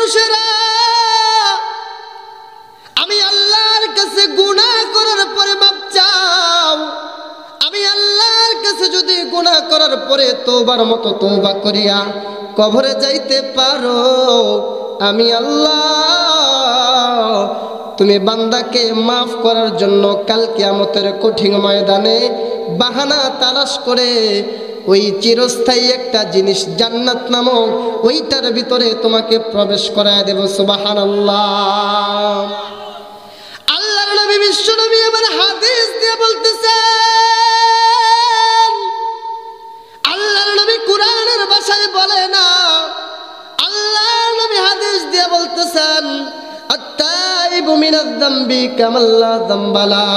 মানুষেরা, আমি আল্লাহর কাছে গুনাহ করার পরে মাপ চাও। আমি আল্লাহর কাছে যদি গুনাহ করার পরে তওবার মতো তওবা করিয়া কবরে যাইতে পারো, আমি আল্লাহ তুমি বান্দাকে মাফ করার জন্য কাল কিয়ামতের কঠিন ময়দানে বাহানা তালাশ করে ওই চিরস্থায়ী একটা জিনিস জান্নাত নামক ওইটার ভিতরে তোমাকে প্রবেশ করায় দেব। সুবহানাল্লাহ। আল্লাহর নবী বিশ্ব নবী আমার হাদিস দিয়ে বলতেছেন, আল্লাহর নবী কুরআনের ভাষায় বলে না, আল্লাহর নবী হাদিস দিয়ে বলতেছেন, আত-তাইবু মিনাজ যামবি কামান লা যামবা লা।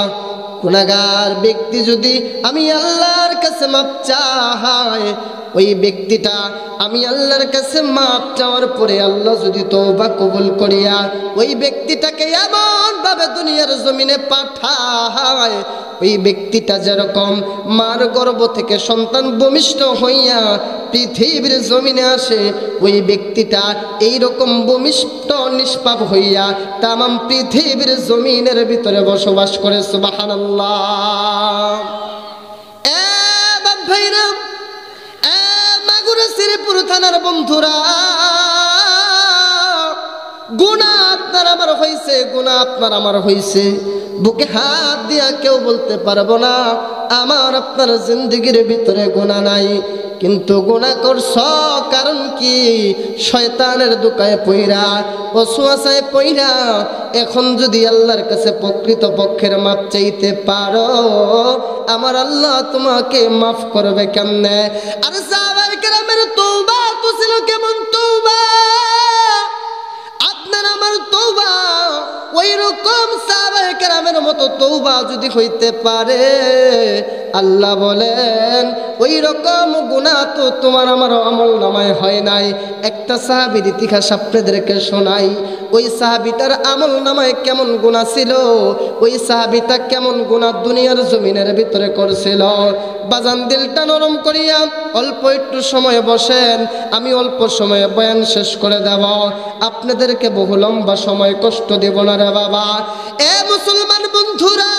গুনাহগার ব্যক্তি যদি আমি আল্লাহর কাছে মাপ চায়, ওই ব্যক্তিটা আমি আল্লাহর কাছে মাপ চাওয়ার পরে আল্লাহ যদি তওবা কবুল করিয়া ওই ব্যক্তিটাকে এমন ভাবে দুনিয়ার জমিনে পাঠায়, ওই ব্যক্তিটা যেরকম মার গর্ভ থেকে সন্তান ভূমিষ্ঠ হইয়া পৃথিবীর জমিনে আসে, ওই ব্যক্তিটা এইরকম ভূমিষ্ঠ নিষ্পাপ হইয়া তামাম পৃথিবীর জমিনের ভিতরে বসবাস করে। সুবহানাল্লাহ। এ বাপ ভাইরা, এ মাগুরা শ্রীপুর থানার বন্ধুরা, গুনাহ আপনার আমার হইছে, গুনাহ আপনার আমার হইছে। বুকে হাত দিয়া কেউ বলতে পারবো না আমার আপনার জিন্দেগির ভিতরে গুনাহ নাই, কিন্তু গুনাহ করছ কারণ কি? শয়তানের দোকায় পইরা, ওয়াসওয়াসায় পইরা। এখন যদি আল্লাহর কাছে প্রকৃত পক্ষের মাপ চাইতে পারো, আমার আল্লাহ তোমাকে মাফ করবে কেমনে? আর সাহাবায়ে কেরামের তওবা তো ছিল কেমন তওবা? আপনার আমার তওবা ওই রকম সাহাবায়ে কেরামের মতো তওবা যদি হইতে পারে, আল্লাহ বলেন ওই রকম গুনাহ তো তোমার আমার আমল নামায় হয় নাই। একটা সাহাবীর ইতিহাস আপনাদেরকে শোনাই। ওই সাহাবীটার আমল নামায় কেমন গুনাহ ছিল, ওই সাহাবীটা কেমন গুনাহ দুনিয়ার জমিনের ভিতরে করছিল। বাজান দিলটা নরম করিয়া অল্প একটু সময় বসেন, আমি অল্প সময়ে বয়ান শেষ করে দেব, আপনাদেরকে বহু লম্বা সময় কষ্ট দেব না রে বাবা। এ মুসলমান বন্ধুরা,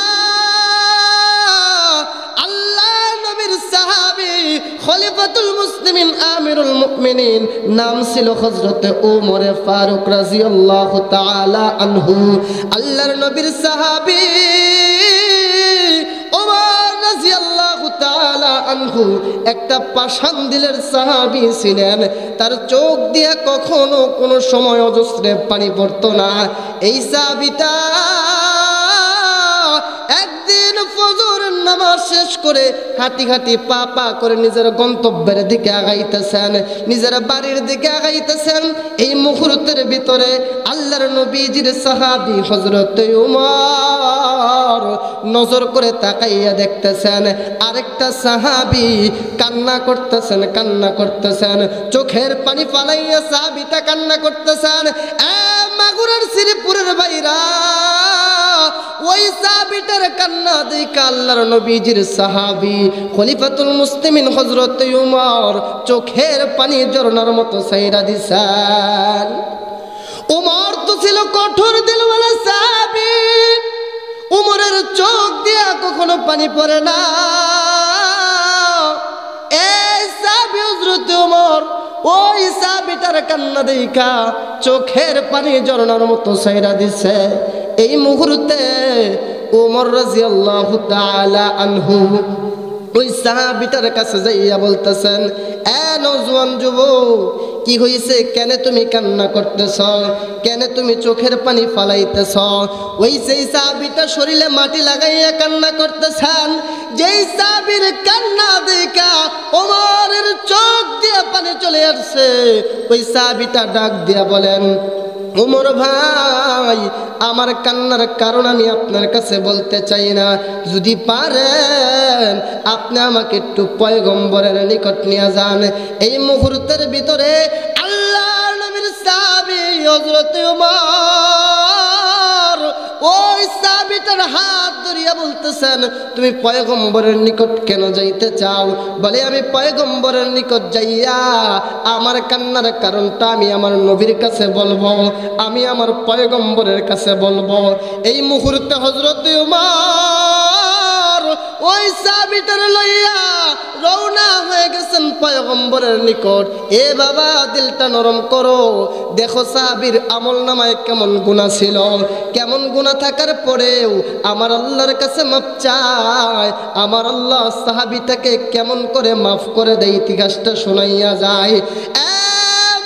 খলিফাতুল মুসলিমিন আমিরুল মুমিনিন নাম ছিল হযরতে ওমর ফারুক রাদিয়াল্লাহু তাআলা আনহু। আল্লাহর নবীর সাহাবী ওমর রাদিয়াল্লাহু তাআলা আনহু একটা পাষাণ দিলের সাহাবী ছিলেন। তার চোখ দিয়ে কখনো কোনো সময় অজস্রে পানি পড়তো না। এই সাহাবীটা একদিন ফজর নামাজ শেষ করে হাঁটি হাঁটি পা পা করে নিজের গন্তব্যের দিকে আগাইতেছেন, নিজের বাড়ির দিকে আগাইতেছেন। এই মুহূর্তের ভিতরে আল্লাহর নবীজির সাহাবী হযরতে ওমর নজর করে তাকাইয়া দেখতেছেন আরেকটা সাহাবী কান্না করতেছেন, চোখের পানি ফালাইয়া সাহাবীটা কান্না করতেছেন। মাগুরার শ্রীপুরের বাইরা, ওই সাহাবীটার কান্না দেখে আল্লাহর নবীজির সাহাবী খলিফাতুল মুসলিমিন হযরতে ওমর চোখের পানি ঝরনার মতো ছাইরা দিছেন। ওমর তো ছিল কঠোর দিলওয়ালা সাহাবী, ওমরের চোখ দিয়া কখনো পানি পড়ে না। এই সাহাবী হযরতে ওমর ওই সাহাবীটার কান্না দেখা চোখের পানি ঝরনার মতো ছাইরা দিছে। এই মুহূর্তে ওমর রাদিয়াল্লাহু তাআলা আনহু ওই সাহাবীটার কাছে যাইয়া বলতেছেন, এ নওজোয়ান যুবক, কি হইছে? কেন তুমি কান্না করতেছ? কেন তুমি চোখের পানি ফালাইতেছ? ওই সেই সাহাবীটা শরীরে মাটি লাগাইয়া কান্না করতেছেন। যেই সাহাবীর কান্না দেখা ওমরের চোখ দিয়ে পানি চলে আসছে, ওই সাহাবীটা ডাক দিয়া বলেন, ওমর ভাই, আমার কান্নার কারণ আমি আপনার কাছে বলতে চাই না, যদি পারেন আপনি আমাকে একটু পয়গম্বরের নিকট নিয়ে যান। এই মুহূর্তের ভিতরে আল্লাহর নবীর সাহাবী হযরতে ওমর ওই সাহাবী সাহাবীটার হাত ধরিয়া বলতেছেন, তুমি পয়গম্বরের নিকট কেন যাইতে চাও? বলে, আমি পয়গম্বরের নিকট যাইয়া আমার কান্নার কারণটা আমি আমার নবীর কাছে বলবো, আমি আমার পয়গম্বরের কাছে বলবো। এই মুহূর্তে হযরত উমর ওই সাহাবীটার লইয়া রওনা হয়ে গেছেন পয়গম্বরের নিকট। এ বাবা, দিলটা নরম করো, দেখো সাহাবীর আমল নামায় কেমন গুনাহ ছিল, কেমন গুনাহ থাকার পরেও আমার আল্লাহর কাছে মাফ চায়। আমার আল্লাহ সাহাবীটাকে কেমন করে মাফ করে দেয়, ইতিহাসটা শোনাইয়া যায়।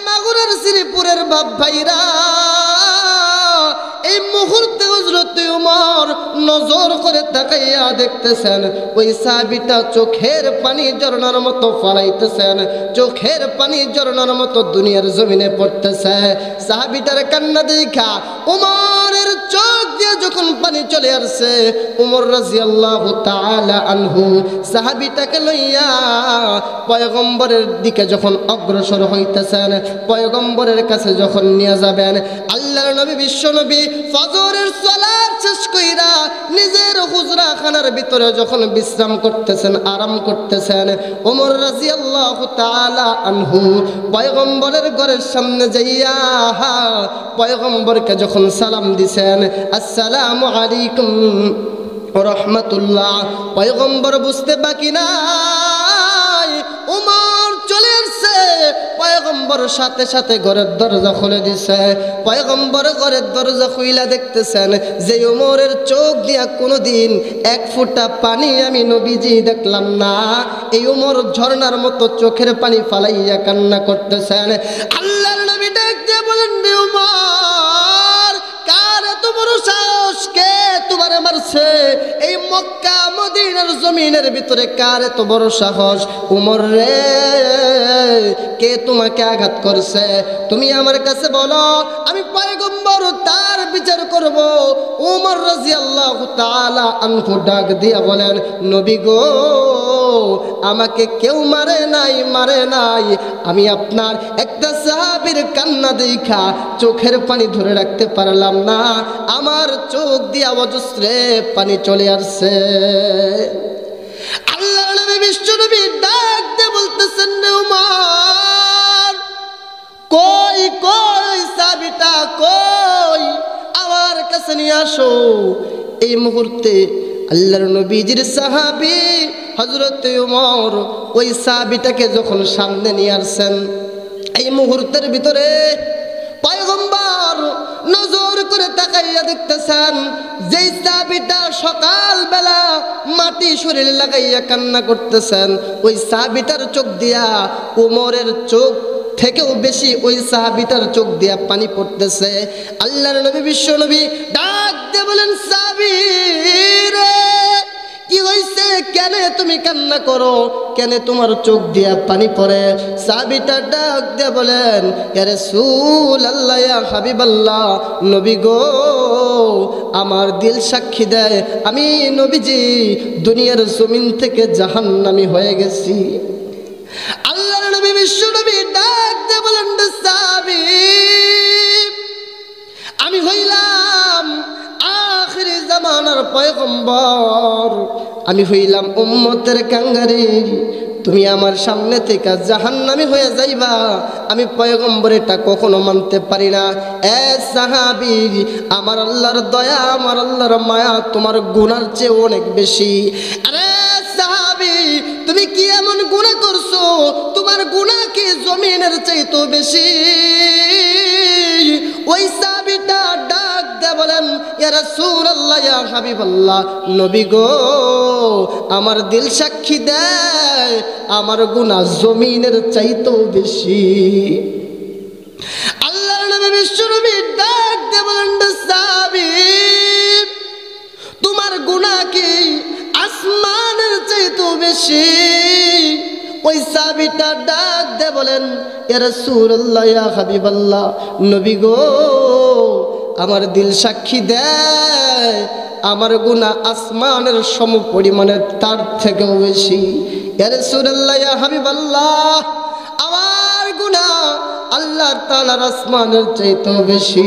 মাগুরার শ্রীপুরের বাপ ভাইরা, এই মুহূর্তে হযরত উমর নজর করে তাকাইয়া দেখতেছেন ওই সাহাবীটা চোখের পানি ঝরনার মতো ফলাইতেছেন, চোখের পানি ঝরনার মতো দুনিয়ার জমিনে পড়তেছে। সাহাবীটার কান্না দেখা উমরের চোখ দিয়ে যখন পানি চলে আসছে, উমর রাদিয়াল্লাহু তাআলা আনহু সাহাবীটাকে লইয়া পয়গম্বরের দিকে যখন অগ্রসর হইতেছেন, পয়গম্বরের কাছে যখন নিয়ে যাবেন, আল্লাহর নবী বিশ্বনবী ফজরের সালাত শেষ কইরা নিজের হুজরা খানার ভিতরে যখন বিশ্রাম করতেছেন, আরাম করতেছেন, ওমর রাদিয়াল্লাহু তাআলা আনহু পয়গম্বরের ঘরের সামনে যাইয়া পয়গম্বরকে যখন সালাম দিছেন, আসসালামু আলাইকুম ওয়া রাহমাতুল্লাহ, পয়গম্বর বুঝতে বাকি নাই ওমর চলে আসছে। পয়গম্বর সাথে সাথে ঘরের দরজা খুলে দিছে। পয়গম্বর ঘরের দরজা খুইলা দেখতেছেন যে ওমরের চোখ দিয়া কোনোদিন এক ফোঁটা পানি আমি নবীজি দেখলাম না। এই ওমর ঝর্ণার মতো চোখের পানি ফালাইয়া কান্না করতেছেন। আল্লাহর নবী ডাক দিয়ে বলেন, ওমর, কার এত বড় সাহস, কে তোমারে মারছে? এই মক্কা মদিনার জমিনের ভিতরে কার এত বড় সাহস? উমর রে, কে তোমাকে আঘাত করছে? তুমি আমার কাছে বলো, আমি পয়গম্বর তার বিচার করব। উমর রাদিয়াল্লাহু তাআলা আনহু ডাক দিয়া বলেন, নবী গো, আমাকে কেউ মারে নাই, মারে নাই। আমি আপনার একটা সাহাবীর কান্না দেখা চোখের পানি ধরে রাখতে পারলাম না, আমার চোখ দিয়া অজস্রে পানি চলে আসছে। আল্লাহর নবী বিশ্বনবী ডাক দিয়ে বলতেছেন, উমর, কই কই সাহাবীটা কই, আমার কাছে নিয়ে আসো। এই মুহূর্তে আল্লাহর নবীজির সাহাবী হযরত উমর ওই সাহাবীটাকে যখন সামনে নিয়ে আসছেন, এই মুহূর্তের ভিতরে পয়গম্বর নজর করে তাকাইয়া দেখতেছেন যেই সাহাবীটা সকালবেলা মাটি শরীরে লাগাইয়া কান্না করতেছেন, ওই সাহাবীটার চোখ দিয়া উমরের চোখ থেকেও বেশি ওই সাহাবীটার চোখ দিয়া পানি পড়তেছে। আল্লাহর নবী বিশ্বনবী ডাক দিয়ে বলেন, সাহাবী রে, কি হইছে? কেন তুমি কান্না করো? কেন তোমার চোখ দিয়া পানি পড়ে? সাহাবীটা ডাক দিয়ে বলেন, ইয়া রাসূলুল্লাহ, ইয়া হাবিবাল্লাহ, নবী গো, আমার দিল সাক্ষী দেয় আমি নবীজি দুনিয়ার জমিন থেকে জাহান্নামী হয়ে গেছি। আল্লাহর নবী বিশ্বনবী ডাক দিয়ে বলেন, সাহাবী, আমি হইলাম আখিরি জামানার পয়গম্বর, আমি হইলাম উম্মতের কাঙ্গারি, তুমি আমার সামনে থেকে জাহান্নামী হয়ে যাইবা, আমি পয়গম্বর এটা কখনো মানতে পারি না। এ সাহাবী, আমার আল্লাহর দয়া, আমার আল্লাহর মায়া তোমার গুনার চেয়ে অনেক বেশি। আরে সাহাবী, তুমি কি এমন গুনাহ করছো? তোমার গুনাহ কি জমিনের চাইতে বেশি? ওই সাহাবীটা ডাক দিয়ে বলেন, ইয়া রাসূলুল্লাহ, ইয়া হাবিবাল্লাহ, নবী গো, আমার দিল সাক্ষী দেয় আমার গুনাহ জমিনের চাইতেও বেশি। আল্লাহর নবী বিশ্বনবী ডাক দিয়ে বলেন, সাহাবী, তোমার গুনাহ কি আসমানের চাইতেও বেশি? ওই সাহাবীটা ডাক দিয়ে বলেন, ইয়া রাসূলুল্লাহ, ইয়া হাবিবাল্লাহ, নবী গো, আমার দিল সাক্ষী দেয় আমার গুনাহ আসমানের সম পরিমাণে তার থেকেও বেশি। ইয়া রাসূলুল্লাহ, ইয়া হাবিবাল্লাহ, আমার গুনাহ আল্লাহর তাআলার আসমানের চাইতেও বেশি।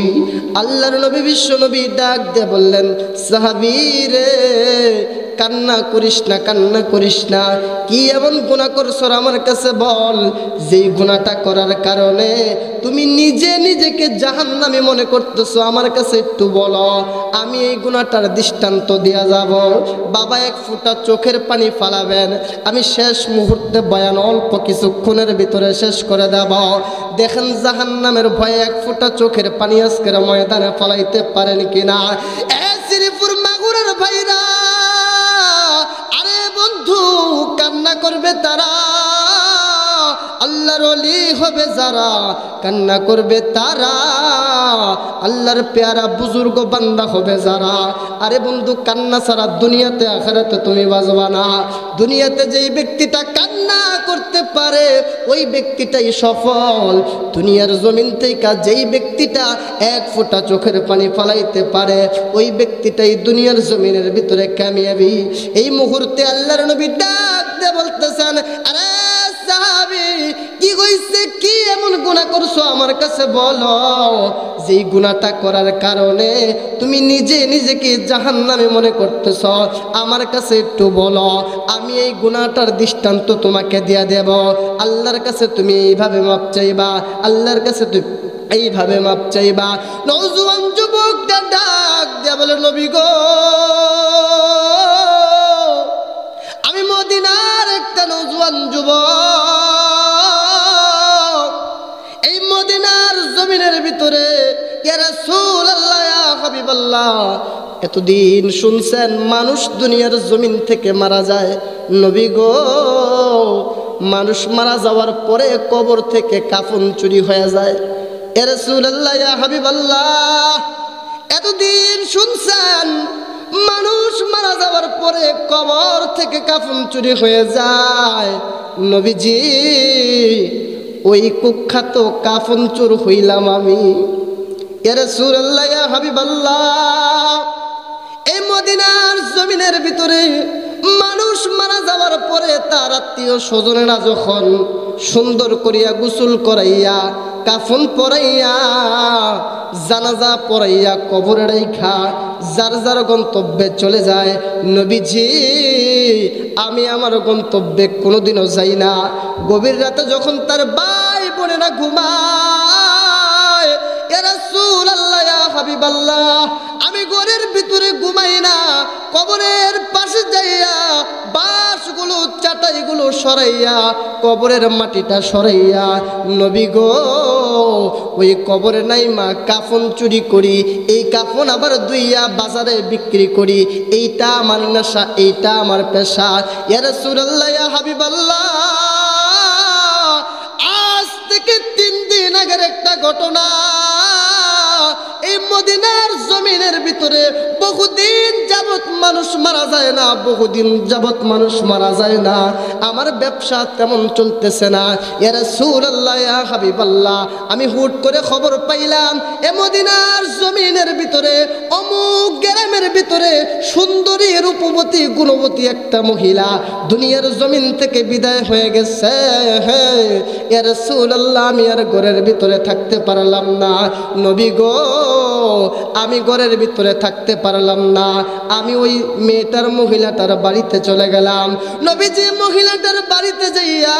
আল্লাহর নবী বিশ্ব নবী ডাক দিয়ে বললেন, সাহাবী রে, কান্না করিস না, কান্না করিস না। কি এমন গুনাহ করছো আমার কাছে বল, যেই গুনাহটা করার কারণে তুমি নিজে নিজেকে জাহান্নামী মনে করতেছো, আমার কাছে একটু বলো, আমি এই গুনাহটার দৃষ্টান্ত দিয়া যাব। বাবা এক ফোঁটা চোখের পানি ফালাবেন, আমি শেষ মুহূর্তে বয়ান অল্প কিছুক্ষণের ভিতরে শেষ করে দেব। দেখেন জাহান্নামের ভয়ে এক ফোঁটা চোখের পানি আজকের ময়দানে ফালাইতে পারেন কিনা। শ্রীপুর মাগুরার ভাইরা, আরে বন্ধু, কান্না করবে তারা, আল্লাহর ওলি হবে যারা, কান্না করবে তারা, আল্লাহর পেয়ারা বুজুর্গ বান্দা হবে যারা। আরে বন্ধু, কান্না ছাড়া দুনিয়াতে আখিরাতে তুমি বাঁচবা না। দুনিয়াতে যেই ব্যক্তিটা কান্না করতে পারে ওই ব্যক্তিটাই সফল। দুনিয়ার জমিন থেকে যেই ব্যক্তিটা এক ফোঁটা চোখের পানি ফালাইতে পারে ওই ব্যক্তিটাই দুনিয়ার জমিনের ভিতরে কামিয়াবি। এই মুহূর্তে আল্লাহর নবী ডাক দিয়ে বলতেছেন, আরে সাহাবী, কি হইছে, কি এমন গুনাহ করছো আমার কাছে বলো, যেই গুনাহটা করার কারণে তুমি নিজে নিজেকে জাহান্নামী মনে করতেছ, আমার কাছে একটু বলো, আমি এই গুনাহটার দৃষ্টান্ত তোমাকে দিয়া দেব। আল্লাহর কাছে তুমি এইভাবে মাপ চাইবা, আল্লাহর কাছে তুমি এইভাবে মাপ চাইবা। নওজোয়ান যুবকটা ডাক দিয়া বলে, নবী গো, আমি মদিনার একটা নওজোয়ান যুবক, এই মদিনার জমিনের ভিতরে, ইয়া রাসূলুল্লাহ, ইয়া হাবিবাল্লাহ, এতদিন শুনছেন মানুষ দুনিয়ার জমিন থেকে মারা যায়। নবী গো, মানুষ মারা যাওয়ার পরে কবর থেকে কাফন চুরি হয়ে যায়। ইয়া রাসূলুল্লাহ, ইয়া হাবিবাল্লাহ, এতদিন শুনছেন মানুষ মারা যাওয়ার পরে কবর থেকে কাফন চুরি হয়ে যায়। নবীজি, ওই কুখ্যাত কাফন চোর হইলাম আমি। ইয়া রাসূলুল্লাহ, ইয়া হাবিবাল্লাহ, এই মদিনার জমিনের ভিতরে মানুষ মারা যাওয়ার পরে তার আত্মীয় স্বজনেরা যখন সুন্দর করিয়া গোসল করাইয়া, কাফন পরাইয়া, জানাজা পরাইয়া কবরে রাইখা যার যার গন্তব্যে চলে যায়, নবীজি আমি আমার গন্তব্যে কোনোদিনও যাই না। গভীর রাতে যখন তার ভাই বোনেরা ঘুমায়, ইয়া রাসূলুল্লাহ, ইয়া হাবিবাল্লাহ, আমি ঘরের ভিতরে ঘুমাই না, কবরের পাশে যাইয়া বাঁশগুলো চাটাইগুলো সরাইয়া কবরের মাটিটা সরাইয়া, নবী গো, ওই কবরে নাইমা কাফন চুরি করি, এই কাফন আবার দুইয়া বাজারে বিক্রি করি, এইটা আমার নেশা, এইটা আমার পেশা। ইয়া রাসূলুল্লাহ, ইয়া হাবিবাল্লাহ, আজ থেকে 3 দিন আগের একটা ঘটনা। এই মদিনার জমিনের ভিতরে বহুদিন যাবত মানুষ মারা যায় না, বহুদিন যাবত মানুষ মারা যায় না, আমার ব্যবসা তেমন চলতেছে না। ইয়া রাসূলুল্লাহ, ইয়া হাবিবাল্লাহ, আমি হুট করে খবর পাইলাম এ মদিনার জমিনের ভিতরে অমুক গ্রামের ভিতরে সুন্দরী, রূপবতী, গুণবতী একটা মহিলা দুনিয়ার জমিন থেকে বিদায় হয়ে গেছে। হ্যাঁ ইয়া রাসূলুল্লাহ, আমি আর ঘরের ভিতরে থাকতে পারলাম না। নবী গো, আমি ঘরের ভিতরে থাকতে পারলাম না, আমি ওই মেয়েটার, মহিলাটার বাড়িতে চলে গেলাম। নবীজি মহিলাটার বাড়িতে যাইয়া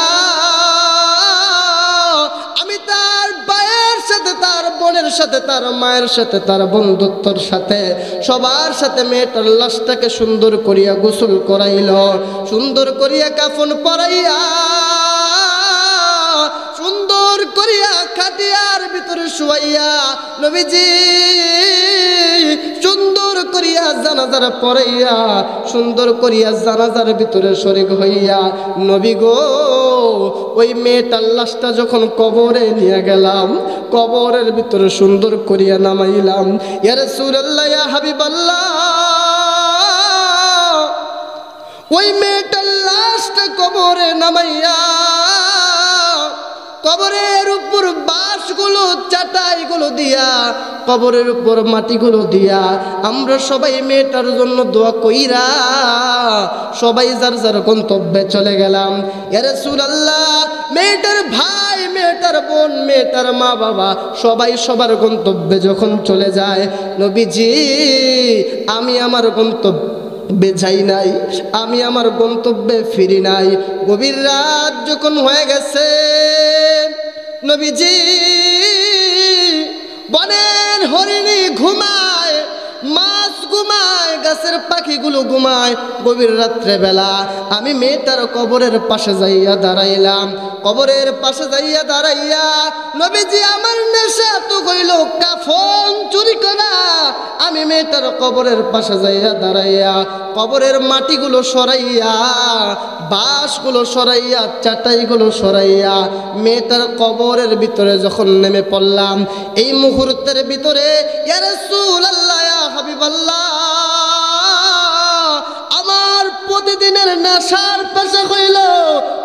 আমি তার ভাইয়ের সাথে, তার বোনের সাথে, তার মায়ের সাথে, তার বন্ধুত্বর সাথে, সবার সাথে মেয়েটার লাশটাকে সুন্দর করিয়া গোসল করাইল, সুন্দর করিয়া কাফন পরাইয়া, সুন্দর করিয়া খাটিয়ার ভিতরে শুয়াইয়া, নবীজি সুন্দর করিয়া জানাজার পড়াইয়া, সুন্দর করিয়া জানাজার ভিতরে শরীক হইয়া, নবী গো, ওই মেয়েটার লাশটা যখন কবরে নিয়ে গেলাম, কবরের ভিতরে সুন্দর করিয়া নামাইলাম। ইয়া রাসূলুল্লাহ, ইয়া হাবিবাল্লাহ, ওই মেয়েটার লাশটা কবরে নামাইয়া, কবরের উপর বাঁশগুলো, চাটাইগুলো দিয়া, কবরের উপর মাটিগুলো দিয়া আমরা সবাই মেয়েটার জন্য দোয়া কইরা সবাই যার যার গন্তব্যে চলে গেলাম। ইয়া রাসূলুল্লাহ, মেয়েটার ভাই, মেয়েটার বোন, মেয়েটার মা বাবা সবাই সবার গন্তব্যে যখন চলে যায়, নবীজি আমি আমার গন্তব্যে যাই নাই, আমি আমার গন্তব্যে ফিরি নাই। গভীর রাত যখন হয়ে গেছে, নবীজি বনের হরিণী ঘুমায়, মাছ ঘুমায়, গাছের পাখিগুলো ঘুমায়। গভীর রাত্রে বেলা আমি মেয়েটার কবরের পাশে যাইয়া দাঁড়াইলাম। কবরের পাশে যাইয়া দাঁড়াইয়া নবীজি আমার নেশা তো কইল কাফন চুরি করা। আমি মেয়েটার কবরের পাশে যাইয়া দাঁড়াইয়া কবরের মাটিগুলো সরাইয়া, বাঁশগুলো সরাইয়া, চাটাইগুলো সরাইয়া মেয়েটার কবরের ভিতরে যখন নেমে পড়লাম, এই মুহূর্তের ভিতরে ইয়া রাসূলুল্লাহ, ইয়া হাবিবাল্লাহ, আমার প্রতিদিনের নেশার পেশা হইল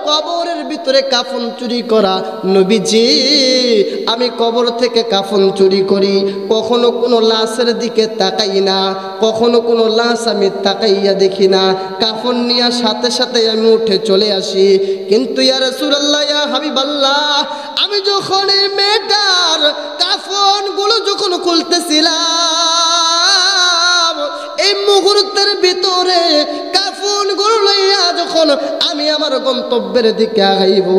কবরের ভিতরে কাফন চুরি করা। নবীজি আমি কবর থেকে কাফন চুরি করি, কখনো কোনো লাশের দিকে তাকাই না, কখনো কোনো লাশ আমি তাকাইয়া দেখি না। কাফন নিয়ে সাথে সাথে আমি উঠে চলে আসি। কিন্তু ইয়া রাসূলুল্লাহ, ইয়া হাবিবাল্লাহ, আমি যখন এই মেয়েটার কাফনগুলো যখন খুলতেছিলাম, এই মুহূর্তের ভিতরে কাফনগুলো লইয়া যখন আমি আমার গন্তব্যের দিকে আগাইব,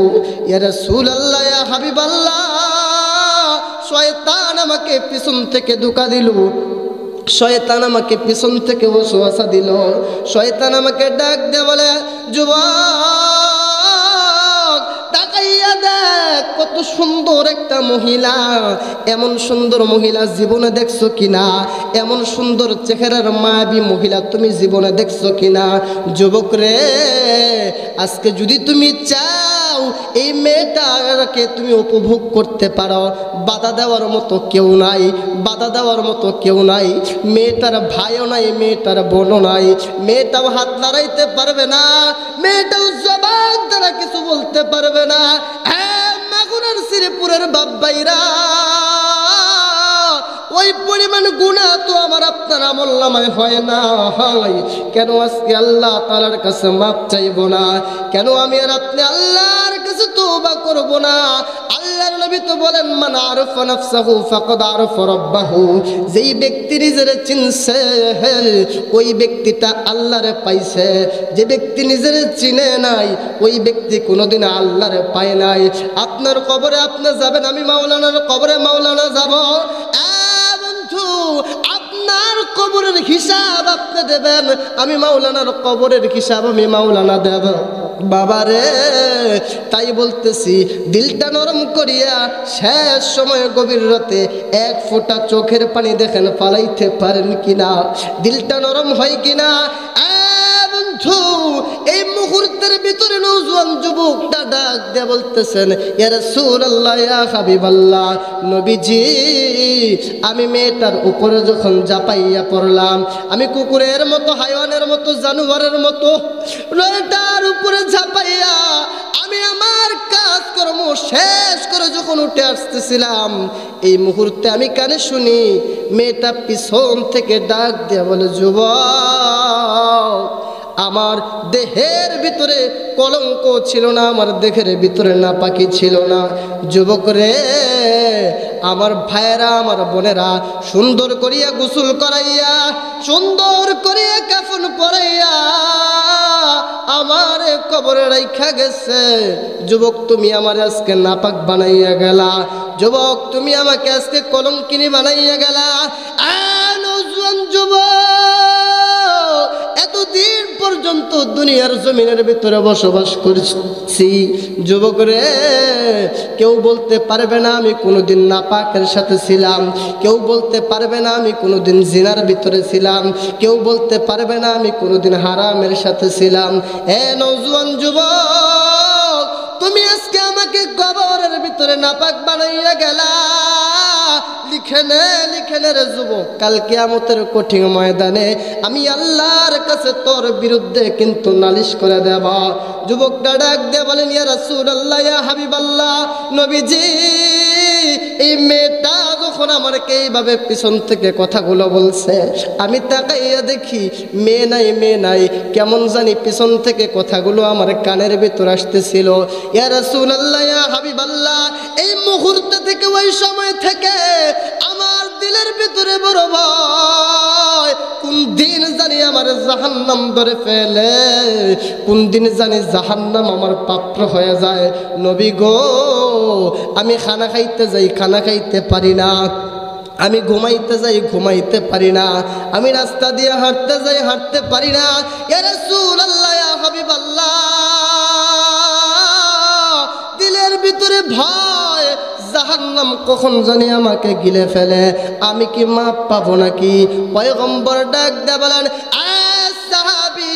ইয়া রাসূলুল্লাহ, ইয়া হাবিবাল্লাহ, শয়তান আমাকে পিছন থেকে ধোঁকা দিল, শয়তান আমাকে পিছন থেকে ওয়াসওয়াসা দিল। শয়তান আমাকে ডাক দিয়ে বলে, যুবক তাকাইয়া দেখ কত সুন্দর একটা মহিলা, এমন সুন্দর মহিলা জীবনে দেখছো কিনা? এমন সুন্দর চেহারার মায়াবী মহিলা তুমি জীবনে দেখছো কিনা? যুবক রে, আজকে যদি তুমি চাও এই মেয়েটাকে তুমি উপভোগ করতে পারো, বাধা দেওয়ার মতো কেউ নাই, বাধা দেওয়ার মতো কেউ নাই। মেয়েটার ভাইও নাই, মেয়েটার বোনও নাই, মেয়েটাও হাত নাড়াইতে পারবে না, মেয়েটাও জবান দ্বারা কিছু বলতে পারবে না। হ্যাঁ, মাগুরার শ্রীপুরের বাব্বাইরা, ওই পরিমাণ গুনাহ তো আমার আপনার আমলনামায় হয় না। হয় কেন আজকে আল্লাহ তাআলার কাছে মাপ চাইব না? কেন আমি আর আপনি আল্লাহর কাছে তওবা করব না? আল্লাহর নবী তো বলেন, মান আরাফা নাফসাহু ফাকাদ আরাফা রাব্বাহু, যেই ব্যক্তি নিজের চিনছে ওই ব্যক্তিটা আল্লাহরে পাইছে। যে ব্যক্তি নিজের চিনে নাই ওই ব্যক্তি কোনোদিন আল্লাহরে পায় নাই। আপনার কবরে আপনি যাবেন, আমি মাওলানার কবরে মাওলানা যাব। আপনার কবরের হিসাব আপনি দেবেন, আমি মাওলানার কবরের হিসাব আমি মাওলানা দেব। বাবারে, তাই বলতেছি, দিলটা নরম করিয়া শেষ সময়ে গভীর রাতে এক ফোঁটা চোখের পানি দেখেন ফালাইতে পারেন কিনা? দিলটা নরম হয় কিনা? বন্ধু, এই মুহূর্তের ভিতরে নওজোয়ান যুবকটা ডাক দিয়ে বলতেছেন, ইয়া রাসূলুল্লাহ, ইয়া হাবিবাল্লাহ, নবীজি আমি মেয়েটার উপরে যখন জাপাইয়া পড়লাম, আমি কুকুরের মতো, হাইওয়ানের মতো, জানোয়ারের মতো মেয়েটার উপরে ঝাপাইয়া আমি আমার কাজকর্ম শেষ করে যখন উঠে আসতেছিলাম, এই মুহূর্তে আমি কানে শুনি মেয়েটা পিছন থেকে ডাক দিয়ে বলে, যুবক, আমার দেহের ভিতরে কলঙ্ক ছিল না, আমার দেহের ভিতরে নাপাকি ছিল না। যুবক রে, আমার ভাইয়েরা, আমার বোনেরা সুন্দর করিয়া গোসল করাইয়া, সুন্দর করিয়া কাফন পরাইয়া আমার কবরে রাইখা গেছে। যুবক, তুমি আমার আজকে নাপাক বানাইয়া গেলা। যুবক, তুমি আমাকে আজকে কলঙ্কিনী বানাইয়া গেলা। নওজোয়ান যুবক, এতদিন পর্যন্ত দুনিয়ার জমিনের ভিতরে বসবাস করছি। যুবক রে, কেউ বলতে পারবে না আমি কোনোদিন নাপাকের সাথে ছিলাম, কেউ বলতে পারবে না আমি কোনোদিন জিনার ভিতরে ছিলাম, কেউ বলতে পারবে না আমি কোনোদিন হারামের সাথে ছিলাম। নওজোয়ান যুবক, তুমি আজকে আমাকে কবরের ভিতরে নাপাক বানাইয়া গেলা। লিখে নে রে যুবক, কাল কিয়ামতের কঠিন ময়দানে আমি আল্লাহর কাছে তোর বিরুদ্ধে কিন্তু নালিশ করে দেব। যুবকটা ডাক দিয়ে বলেন, ইয়া রাসূলুল্লাহ, ইয়া হাবিবাল্লাহ, নবীজি এই মেয়েটা যখন আমাকে এইভাবে পিছন থেকে কথাগুলো বলছে, আমি তাকাইয়া দেখি মেয়ে নাই, মেয়ে নাই, কেমন জানি পিছন থেকে কথাগুলো আমার কানের ভিতর আসতেছিল। ইয়া রাসূলুল্লাহ, ইয়া হাবিবাল্লাহ, সময় থেকে আমার দিলের ভিতরে বড় ভয়, কোন দিন জানি আমার জাহান্নাম ধরে ফেলে, কোন দিন জানি জাহান্নাম আমার পাত্র হয়ে যায়। নবী গো, আমি খানা খাইতে যাই, খানা খাইতে পারি না, আমি ঘুমাইতে যাই, ঘুমাইতে পারি না, আমি রাস্তা দিয়ে হাঁটতে যাই, হাঁটতে পারি না। ইয়া রাসূলুল্লাহ, ইয়া হাবিবাল্লাহ, দিলের ভিতরে ভয়, জাহান্নাম কখন জানি আমাকে গিলে ফেলে, আমি কি মাপ পাবো নাকি? পয়গম্বর ডাক দিয়ে বলেন, সাহাবী,